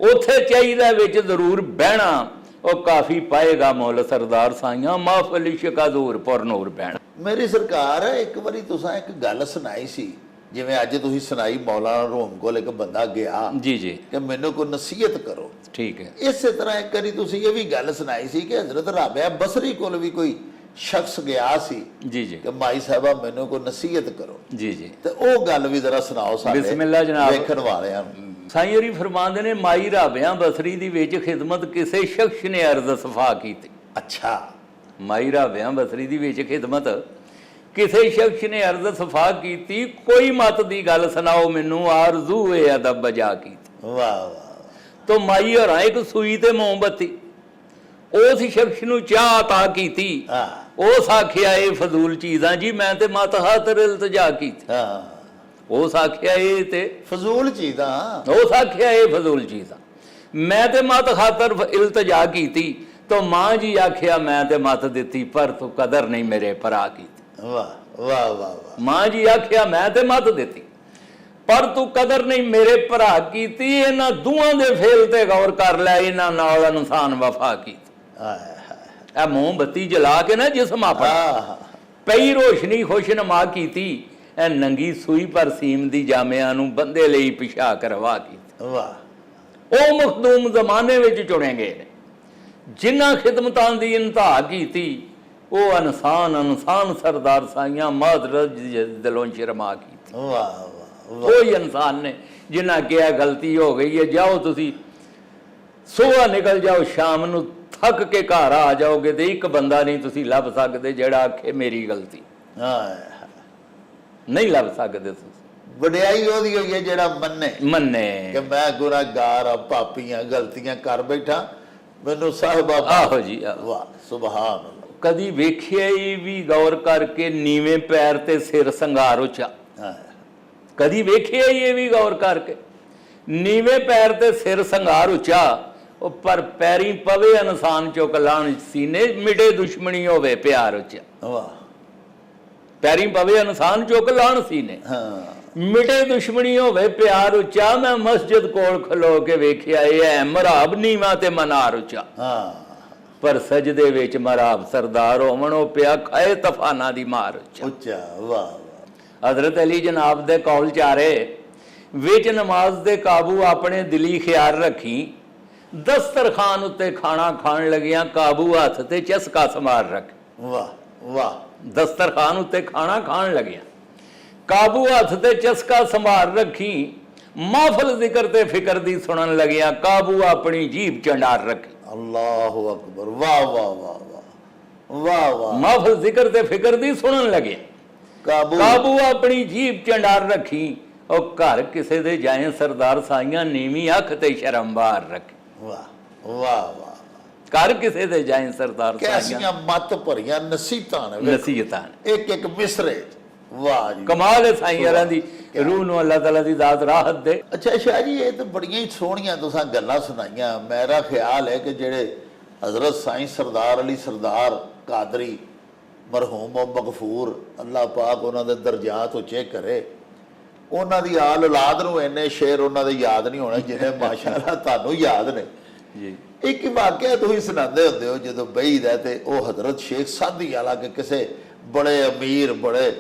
ਉੱਥੇ ਚਾਹੀਦਾ ਵਿੱਚ ਜ਼ਰੂਰ ਬਹਿਣਾ। ਉਹ ਕਾਫੀ ਪਾਏਗਾ ਮੁੱਲ ਸਰਦਾਰ ਸਾਈਆਂ, ਮਾਫਲ ਇਸ਼ਕ ਹਜ਼ੂਰ ਪੁਰ ਨੂਰ ਬਹਿਣਾ। ਮੇਰੀ ਸਰਕਾਰ, ਇੱਕ ਵਾਰੀ ਤੁਸੀਂ ਇੱਕ ਗੱਲ ਸੁਣਾਈ ਸੀ, ਜਿਵੇਂ ਅੱਜ ਤੁਸੀਂ ਸੁਣਾਈ, ਮੌਲਾਨਾ ਰੂਮ ਕੋਲ ਇੱਕ ਬੰਦਾ ਗਿਆ ਜੀ ਜੀ ਕਿ ਮੈਨੂੰ ਕੋਈ ਨਸੀਹਤ ਕਰੋ। ਠੀਕ ਹੈ। ਇਸੇ ਤਰ੍ਹਾਂ ਇੱਕ ਵਾਰੀ ਤੁਸੀਂ ਇਹ ਵੀ ਗੱਲ ਸੁਣਾਈ ਸੀ ਕਿ ਹਜ਼ਰਤ ਰਾਬਿਆ ਬਸਰੀ ਕੋਲ ਵੀ ਕੋਈ ਸ਼ਖਸ ਗਿਆ ਸੀ ਜੀ ਜੀ ਕਿ ਮਾਈ ਸਾਹਿਬਾ ਮੈਨੂੰ ਕੋਈ ਨਸੀਹਤ ਕਰੋ। ਜੀ ਜੀ ਤੇ ਉਹ ਗੱਲ ਵੀ ਜ਼ਰਾ ਸੁਣਾਓ ਸਾਡੇ ਬਿਸਮਿਲ੍ਲਾ ਜਨਾਬ। ਵੇਖਣ ਵਾਲਿਆਂ ਨੂੰ। ਸਾਈਂ ਹੋਰੀ ਫਰਮਾਉਂਦੇ ਨੇ, ਮਾਈ ਰਾਬਿਆਂ ਬਸਰੀ ਦੀ ਵਿੱਚ ਖਿਦਮਤ ਕਿਸੇ ਸ਼ਖਸ ਨੇ ਅਰਜ਼ ਸਫਾ ਕੀਤੀ। ਅੱਛਾ। ਮਾਈ ਰਾਬਿਆਂ ਬਸਰੀ ਦੀ ਵਿੱਚ ਖਿਦਮਤ ਕਿਸੇ ਸ਼ਖਸ ਨੇ ਅਰਜ਼ ਸਫਾ ਕੀਤੀ, ਕੋਈ ਮਤ ਦੀ ਗੱਲ ਸੁਣਾਓ ਮੈਨੂੰ, ਆਰਜ਼ੂ ਏ ਅਦਬ ਬਜਾ ਕੀਤੀ। ਵਾਹ ਵਾਹ। ਤੋ ਮਾਈ ਹੋਰਾਂ ਇੱਕ ਸੂਈ ਤੇ ਮੋਮਬੱਤੀ ਉਸ ਸ਼ਖਸ ਨੂੰ ਚਾਹ ਅਤਾ ਕੀਤੀ। ਉਸ ਆਖਿਆ ਇਹ ਫਜ਼ੂਲ ਚੀਜ਼ਾਂ ਜੀ, ਮੈਂ ਤੇ ਮਤ ਖਾਤਰ ਇਲਤਜਾ ਕੀਤੀ। ਉਸ ਆਖਿਆ ਇਹ ਤੇ ਫਜ਼ੂਲ ਚੀਜ਼ਾਂ, ਉਸ ਆਖਿਆ ਇਹ ਫਜ਼ੂਲ ਚੀਜ਼ਾਂ, ਮੈਂ ਤੇ ਮਤ ਖਾਤਰ ਇਲਤਜਾ ਕੀਤੀ। ਤੋ ਮਾਂ ਜੀ ਆਖਿਆ ਮੈਂ ਤੇ ਮਤ ਦਿੱਤੀ, ਪਰ ਤੂੰ ਕਦਰ ਨਹੀਂ ਮੇਰੇ ਭਰਾ ਕੀਤੀ। ਵਾਹ ਵਾਹ ਵਾਹ। ਮਾਂ ਜੀ ਆਖਿਆ ਮੈਂ ਤੇ ਮਤ ਦਿੱਤੀ, ਪਰ ਤੂੰ ਕਦਰ ਨਹੀਂ ਮੇਰੇ ਭਰਾ ਕੀਤੀ। ਇਹਨਾਂ ਦੋਵਾਂ ਦੇ ਫੇਲ ਤੇ ਗੌਰ ਕਰ ਲੈ, ਇਹਨਾਂ ਨਾਲ ਇਨਸਾਨ ਵਫਾ ਕੀਤੀ। ਇਹ ਮੋਮਬੱਤੀ ਜਲਾ ਕੇ ਨਾ ਜਿਸਮ ਆਪਣਾ ਪਈ ਰੋਸ਼ਨੀ ਖੁਸ਼ਨਮਾ ਕੀਤੀ। ਇਹ ਨੰਗੀ ਸੂਈ ਪਰ ਸੀਮ ਦੀ ਜਾਮਿਆਂ ਨੂੰ ਬੰਦੇ ਲਈ ਪਿਛਾ ਕਰਵਾ ਕੀਤੀ। ਵਾਹ। ਉਹ ਮਖਦੂਮ ਜ਼ਮਾਨੇ ਵਿੱਚ ਚੁਣੇ ਗਏ ਨੇ ਜਿਨ੍ਹਾਂ ਖਿਦਮਤਾਂ ਦੀ ਇੰਤਹਾ ਕੀਤੀ। ਉਹ ਇਨਸਾਨ ਸਰਦਾਰ ਸਾਈਆਂ ਮਾਦਰਤ ਦਿਲੋਂ ਸ਼ਰਮਾ ਕੀਤੀ। ਵਾਹ। ਕੋਈ ਇਨਸਾਨ ਨੇ ਜਿਨ੍ਹਾਂ ਕਿਹਾ ਗਲਤੀ ਹੋ ਗਈ ਹੈ, ਜਾਓ ਤੁਸੀਂ ਸੁਬਹ ਨਿਕਲ ਜਾਓ, ਸ਼ਾਮ ਨੂੰ ਥੱਕ ਕੇ ਘਰ ਆ ਜਾਓਗੇ, ਤੇ ਇੱਕ ਬੰਦਾ ਨਹੀਂ ਤੁਸੀਂ ਲੱਭ ਸਕਦੇ ਜਿਹੜਾ ਆਖੇ ਮੇਰੀ ਗਲਤੀ। ਨਹੀਂ ਲੱਭ ਸਕਦੇ ਤੁਸੀਂ। ਵਡਿਆਈ ਉਹਦੀ ਹੋਈ ਹੈ ਜਿਹੜਾ ਮੰਨੇ ਕਿ ਮੈਂ ਗੁਨਾਹਗਾਰ ਆ, ਪਾਪੀਆਂ ਗਲਤੀਆਂ ਕਰ ਬੈਠਾ, ਮੈਨੂੰ ਸਾਹਿਬਾ। ਆਹੋ ਜੀ। ਵਾਹ ਸੁਭਾਨ ਅੱਲਾਹ। ਕਦੀ ਵੇਖਿਆ ਹੀ ਵੀ ਗੌਰ ਕਰਕੇ ਨੀਵੇਂ ਪੈਰ ਤੇ ਸਿਰ ਸੰਘਾਰ ਉੱਚਾ। ਕਦੀ ਵੇਖਿਆ ਹੀ ਇਹ ਵੀ ਗੌਰ ਕਰਕੇ ਨੀਵੇਂ ਪੈਰ ਤੇ ਸਿਰ ਸੰਘਾਰ ਉੱਚਾ। ਉਹ ਪਰ ਪੈਰੀ ਪਵੇ ਇਨਸਾਨ ਚੁੱਕ ਲਾਣ ਸੀਨੇ, ਮਿਟੇ ਦੁਸ਼ਮਣੀ ਹੋਵੇ ਪਿਆਰ ਉੱਚਾ। ਵਾਹ। ਪੈਰੀ ਪਵੇ ਇਨਸਾਨ ਚੁੱਕ ਲਾਣ ਸੀਨੇ, ਮਿਟੇ ਦੁਸ਼ਮਣੀ ਹੋਵੇ ਪਿਆਰ ਉੱਚਾ। ਮੈਂ ਮਸਜਿਦ ਕੋਲ ਖਲੋ ਕੇ ਵੇਖਿਆ ਇਹ ਹੈ ਮਰਾਬ ਨੀਵਾਂ ਤੇ ਮਨਾਰ ਉੱਚਾ। ਪਰ ਸਜਦੇ ਵਿੱਚ ਮਰਾਬ ਸਰਦਾਰ ਹੋਵਣ, ਉਹ ਪਿਆ ਖਾਏ ਤਫਾਨਾ ਦੀ ਮਾਰ ਉੱਚਾ। ਵਾਹ। ਹਜ਼ਰਤ ਅਲੀ ਜਨਾਬ ਦੇ ਕੌਲ ਚਾਰੇ ਵਿੱਚ ਨਮਾਜ਼ ਦੇ ਕਾਬੂ ਆਪਣੇ ਦਿਲੀ ਖਿਆਲ ਰੱਖੀ। ਦਸਤਰਖਾਨ ਉੱਤੇ ਖਾਣਾ ਖਾਣ ਲੱਗਿਆਂ ਕਾਬੂ ਹੱਥ ਤੇ ਚਸਕਾ ਸਮਾਰ ਰੱਖ। ਵਾਹ ਵਾਹ। ਦਸਤਰਖਾਨ ਉੱਤੇ ਖਾਣਾ ਖਾਣ ਲੱਗਿਆ ਕਾਬੂ ਹੱਥ ਤੇ ਚਸਕਾ ਸੰਭਾਲ ਰੱਖੀ। ਮਾਫਲ ਜ਼ਿਕਰ ਤੇ ਫਿਕਰ ਦੀ ਸੁਣਨ ਲੱਗਿਆ, ਕਾਬੂ ਆਪਣੀ ਜੀਭ ਚੰਡਾਰ ਰੱਖੀ। ਅੱਲਾਹੁ ਅਕਬਰ। ਵਾਹ ਵਾਹ ਵਾਹ ਵਾਹ ਵਾਹ ਵਾਹ। ਮਾਫਲ ਜ਼ਿਕਰ ਤੇ ਫਿਕਰ ਦੀ ਸੁਣਨ ਲੱਗਿਆ, ਕਾਬੂ ਆਪਣੀ ਜੀਭ ਚੰਡਾਰ ਰੱਖੀ। ਉਹ ਘਰ ਕਿਸੇ ਦੇ ਜਾਏ ਸਰਦਾਰ ਸਾਈਆਂ, ਨੀਵੀਂ ਅੱਖ ਤੇ ਸ਼ਰਮ ਬਾਹਰ ਰੱਖੀ। ਵਾਹ ਵਾਹ ਵਾਹ। ਘਰ ਕਿਸੇ ਦੇ ਜਾਏ ਸਰਦਾਰ ਕੈਸੀਆਂ ਮੱਤ ਭਰੀਆਂ ਨਸੀਹਤਾਂ ਨੇ, ਨਸੀਹਤਾਂ ਇੱਕ ਇੱਕ ਮਿਸਰੇ। ਵਾਹ ਜੀ, ਕਮਾਲ ਹੈ ਸਾਈਆਂ ਦੀ ਰੂਹ ਨੂੰ ਅੱਲਾਹ ਤਾਲਾ ਦੀ ਜ਼ਾਤ ਰਾਹਤ ਦੇ। ਅੱਛਾ ਸ਼ਾਹ ਜੀ, ਇਹ ਤਾਂ ਬੜੀਆਂ ਹੀ ਸੋਹਣੀਆਂ ਤੁਸੀਂ ਗੱਲਾਂ ਸੁਣਾਈਆਂ। ਮੇਰਾ ਖਿਆਲ ਹੈ ਕਿ ਜਿਹੜੇ ਹਜ਼ਰਤ ਸਾਈਂ ਸਰਦਾਰ ਅਲੀ ਸਰਦਾਰ ਕਾਦਰੀ ਮਰਹੂਮ ਮਗਫੂਰ, ਅੱਲਾਹ ਪਾਕ ਉਹਨਾਂ ਦੇ ਦਰਜਾਤ ਉੱਚੇ ਕਰੇ, ਉਹਨਾਂ ਦੀ ਆਲ ਔਲਾਦ ਨੂੰ ਇੰਨੇ ਸ਼ੇਰ ਉਹਨਾਂ ਦੇ ਯਾਦ ਨਹੀਂ ਹੋਣੇ ਜਿੰਨੇ ਮਾਸ਼ਾਅੱਲਾ ਤੁਹਾਨੂੰ ਯਾਦ ਨੇ ਜੀ। ਇੱਕ ਵਾਕਿਆ ਤੁਸੀਂ ਸੁਣਾਉਂਦੇ ਹੁੰਦੇ ਹੋ, ਜਦੋਂ ਬਈਦਾ ਤੇ ਉਹ ਹਜ਼ਰਤ ਸ਼ੇਖ ਸਾਦੀ ਵਾਲਾ ਕਿ ਕਿਸੇ ਬੜੇ ਅਮੀਰ ਬੜੇ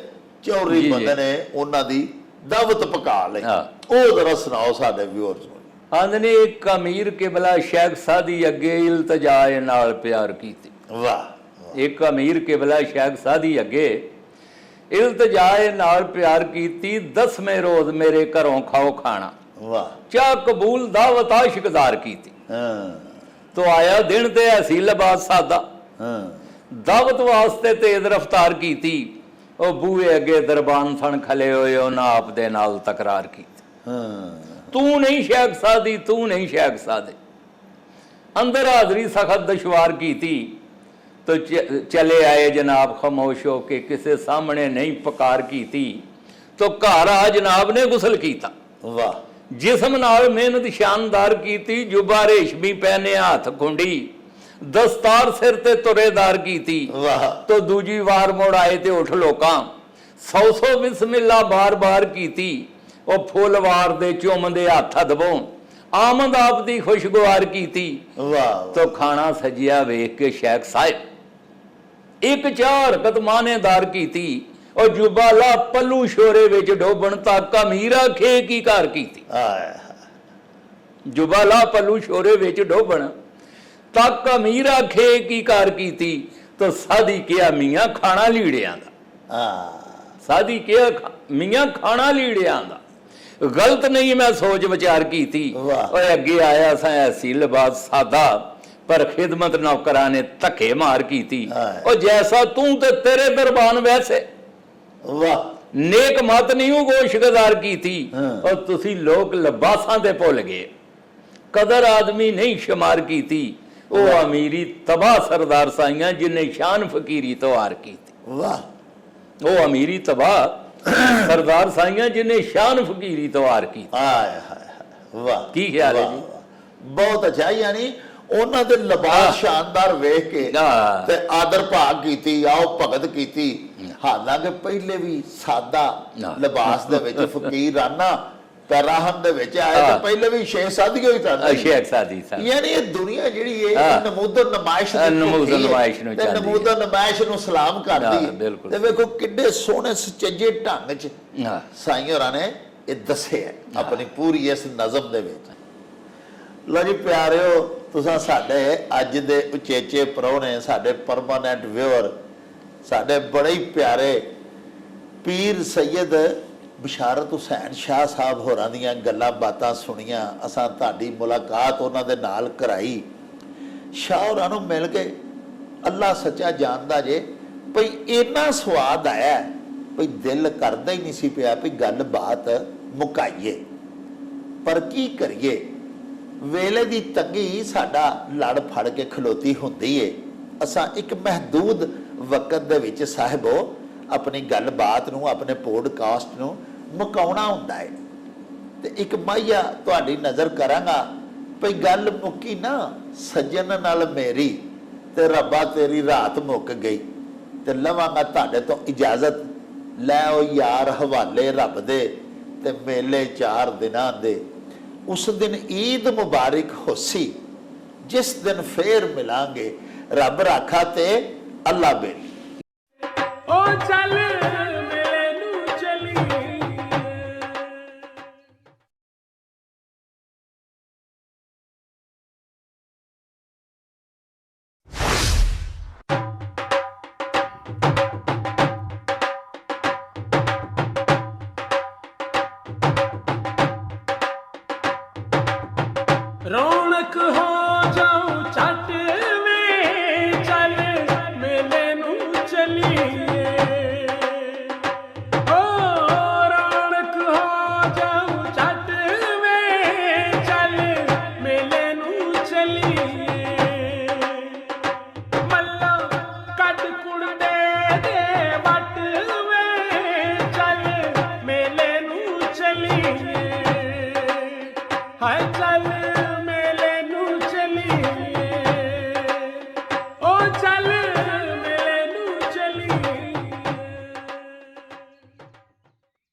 ਚੌਧਰੀ ਬੰਦੇ ਨੇ ਉਹਨਾਂ ਦੀ ਦਾਵਤ ਪਕਾ ਲਈ, ਉਹ ਜ਼ਰਾ ਸੁਣਾਓ ਸਾਡੇ ਵਿਊਅਰਸ ਨੂੰ। ਆਂਦੇ ਇੱਕ ਅਮੀਰ ਕਿਬਲਾ ਸ਼ੇਖ ਸਾਦੀ ਅੱਗੇ ਇਲਤਜਾ ਨਾਲ ਪਿਆਰ ਕੀਤੀ। ਵਾਹ। ਇੱਕ ਅਮੀਰ ਕਿਬਲਾ ਸ਼ੇਖ ਸਾਦੀ ਅੱਗੇ ਇਲਤਜਾ ਨਾਲ ਪਿਆਰ ਕੀਤੀ। 10ਵੇਂ ਰੋਜ਼ ਮੇਰੇ ਘਰੋਂ ਖਾਓ ਖਾਣਾ। ਵਾਹ। ਚਾਹ ਕਬੂਲ ਦਾਵਤ ਆਸ਼ਿਕਦਾਰ ਕੀਤੀ। ਤੋ ਆਇਆ ਦਿਨ ਤੇ ਐਸੀ ਲਿਬਾਸ ਸਾਦਾ, ਦਾਵਤ ਵਾਸਤੇ ਤੇਜ਼ ਰਫ਼ਤਾਰ ਕੀਤੀ। ਉਹ ਬੂਹੇ ਅੱਗੇ ਦਰਬਾਨ ਸਣ ਖਲੇ ਹੋਏ, ਉਹਨਾਂ ਆਪ ਦੇ ਨਾਲ ਤਕਰਾਰ ਕੀਤੀ। ਤੂੰ ਨਹੀਂ ਸ਼ੇਖ ਸਾਦੀ, ਤੂੰ ਨਹੀਂ ਸ਼ੇਖ ਸਾਦੇ। ਅੰਦਰ ਹਾਜ਼ਰੀ ਸਖਤ ਦੁਸ਼ਵਾਰ ਕੀਤੀ। तो चले आए जनाब खामोश हो के, किसे सामने नहीं पुकार की थी, तो घर आ जनाब ने गुसल कीता। वाह, जिसम नाल मेहनत शानदार की थी, जुबा रेशमी पहने हाथ खुंडी, दस्तार सिर ते तुरेदार की थी। वाह, तो दूजी वार मुड़ आए ते उठ लोकां, 100 बिस्मिल्ला बार बार की थी, ਉਹ ਫੁੱਲਵਾਰ ਦੇ ਚੁੰਮਦੇ ਹੱਥ ਦਬੋਂ ਆਮਦ ਆਪ ਦੀ ਖੁਸ਼ਗਵਾਰ ਕੀਤੀ। ਵਾਹ, ਤੋ ਖਾਣਾ ਸਜਿਆ ਵੇਖ ਕੇ ਸ਼ੇਖ ਸਾਹਿਬ ਇੱਕ ਚਾਰ ਕਦਮਾਨੇਦਾਰ ਕੀਤੀ, ਉਹ ਜੁਬਾਲਾ ਪੱਲੂ ਸ਼ੋਰੇ ਵਿੱਚ ਡੋਬਣ ਤੱਕ ਅਮੀਰਾ ਖੇ ਕੀ ਘਰ ਕੀਤੀ। ਆਏ ਜੁਬਾਲਾ ਪੱਲੂ ਸ਼ੋਰੇ ਵਿੱਚ ਡੋਬਣ ਤੱਕ ਅਮੀਰਾ ਖੇ ਕੀ ਘਰ ਕੀਤੀ। ਤੋ ਸਾਦੀ ਕਿਹਾ ਮੀਆਂ ਖਾਣਾ ਲੀੜਿਆਂ ਦਾ, ਸਾਦੀ ਕਿਹਾ ਮੀਆਂ ਖਾਣਾ ਲੀੜਿਆਂ ਦਾ। गलत नहीं मैं सोच विचार की थी। और अगे आया सा ऐसी लिबास सादा, पर खिदमत नौकरा ने धक्के मार की थी। और जैसा तू ते तेरे दरबान वैसे। वाह, नेक मत नहीं हो गोशगदार की थी। और तुसी लोग लिबासां ते भुल गए, कदर आदमी नहीं शुमार की थी। वो अमीरी तबाह सरदार साइयां जिन्हें शान फकीरी तो हार की थी। वाह, वो अमीरी तबाह सरदार साइयां जिन्हें शान फकीरी तो हार की। वाह, की ख्याल है जी? बहुत अच्छा। यानी ਉਹਨਾਂ ਦੇ ਲਿਬਾਸ ਸ਼ਾਨਦਾਰ ਵੇਖ ਕੇ ਤੇ ਆਦਰ ਭਾਗ ਕੀਤੀ, ਆਓ ਭਗਤ ਕੀਤੀ। ਹਾਲਾਂਕਿ ਪਹਿਲੇ ਵੀ ਸਾਦਾ ਲਿਬਾਸ ਦੇ ਵਿੱਚ ਫਕੀਰ ਰਾਨਾ ਪੈਰਾਹਨ ਦੇ ਵਿੱਚ ਆਏ ਤੇ ਪਹਿਲੇ ਵੀ ਸ਼ੇਖ ਸਾਦੀ ਹੋਈ ਤਾਂ ਸ਼ੇਖ ਸਾਦੀ ਸਾਹਿਬ। ਯਾਨੀ ਇਹ ਦੁਨੀਆ ਜਿਹੜੀ ਹੈ ਨਮੂਦਰ ਨਮਾਇਸ਼ ਨੂੰ ਤੇ ਨਮੂਦਰ ਨਮਾਇਸ਼ ਨੂੰ ਸਲਾਮ ਕਰਦੀ ਹੈ। ਤੇ ਵੇਖੋ ਕਿੱਡੇ ਸੋਹਣੇ ਸੁਚੱਜੇ ਢੰਗ ਚ ਸਾਈਂ ਹੋਰਾਂ ਨੇ ਇਹ ਦੱਸਿਆ ਆਪਣੀ ਪੂਰੀ ਇਸ ਨਜ਼ਮ ਦੇ ਵਿੱਚ। ਲੋ ਜੀ ਪਿਆਰਿਓ, ਤੁਸੀਂ ਸਾਡੇ ਅੱਜ ਦੇ ਉਚੇਚੇ ਪ੍ਰਾਹੁਣੇ, ਸਾਡੇ ਪਰਮਾਨੈਂਟ ਵਿਊਅਰ, ਸਾਡੇ ਬੜੇ ਹੀ ਪਿਆਰੇ ਪੀਰ ਸੈयद ਬਿਸ਼ਾਰਤ ਹੁਸੈਨ ਸ਼ਾਹ ਸਾਹਿਬ ਹੋਰਾਂ ਦੀਆਂ ਗੱਲਾਂ ਬਾਤਾਂ ਸੁਣੀਆਂ। ਅਸਾਂ ਤੁਹਾਡੀ ਮੁਲਾਕਾਤ ਉਹਨਾਂ ਦੇ ਨਾਲ ਕਰਾਈ। ਸ਼ਾਹ ਹੋਰਾਂ ਨੂੰ ਮਿਲ ਕੇ ਅੱਲਾ ਸੱਚਾ ਜਾਣਦਾ ਜੇ ਭਈ ਇੰਨਾ ਸਵਾਦ ਆਇਆ ਭਈ ਦਿਲ ਕਰਦਾ ਹੀ ਨਹੀਂ ਸੀ ਪਿਆ ਵੀ ਗੱਲ ਬਾਤ ਮੁਕਾਈਏ। ਪਰ ਕੀ ਕਰੀਏ, ਵੇਲੇ ਦੀ ਤੰਗੀ ਸਾਡਾ ਲੜ ਫੜ ਕੇ ਖਲੋਤੀ ਹੁੰਦੀ ਏ। ਅਸਾਂ ਇੱਕ ਮਹਦੂਦ ਵਕਤ ਦੇ ਵਿੱਚ ਸਾਹਿਬੋ ਆਪਣੀ ਗੱਲਬਾਤ ਨੂੰ, ਆਪਣੇ ਪੋਡਕਾਸਟ ਨੂੰ ਮੁਕਾਉਣਾ ਹੁੰਦਾ ਹੈ। ਤੇ ਇੱਕ ਮਾਇਆ ਤੁਹਾਡੀ ਨਜ਼ਰ ਕਰਾਂਗਾ ਭਈ ਗੱਲ ਮੁੱਕੀ ਨਾ ਸੱਜਣ ਨਾਲ ਮੇਰੀ, ਤੇ ਰੱਬਾ ਤੇਰੀ ਰਾਤ ਮੁੱਕ ਗਈ। ਤੇ ਲਵਾਂਗਾ ਤੁਹਾਡੇ ਤੋਂ ਇਜਾਜ਼ਤ, ਲੈ ਉਹ ਯਾਰ ਹਵਾਲੇ ਰੱਬ ਦੇ, ਤੇ ਮੇਲੇ 4 ਦਿਨਾਂ ਦੇ। ਉਸ ਦਿਨ ਈਦ ਮੁਬਾਰਕ ਹੋਸੀ, ਜਿਸ ਦਿਨ ਫੇਰ ਮਿਲਾਂਗੇ, ਰੱਬ ਰਾਖਾ ਤੇ ਅੱਲਾ ਬੇਲੀ।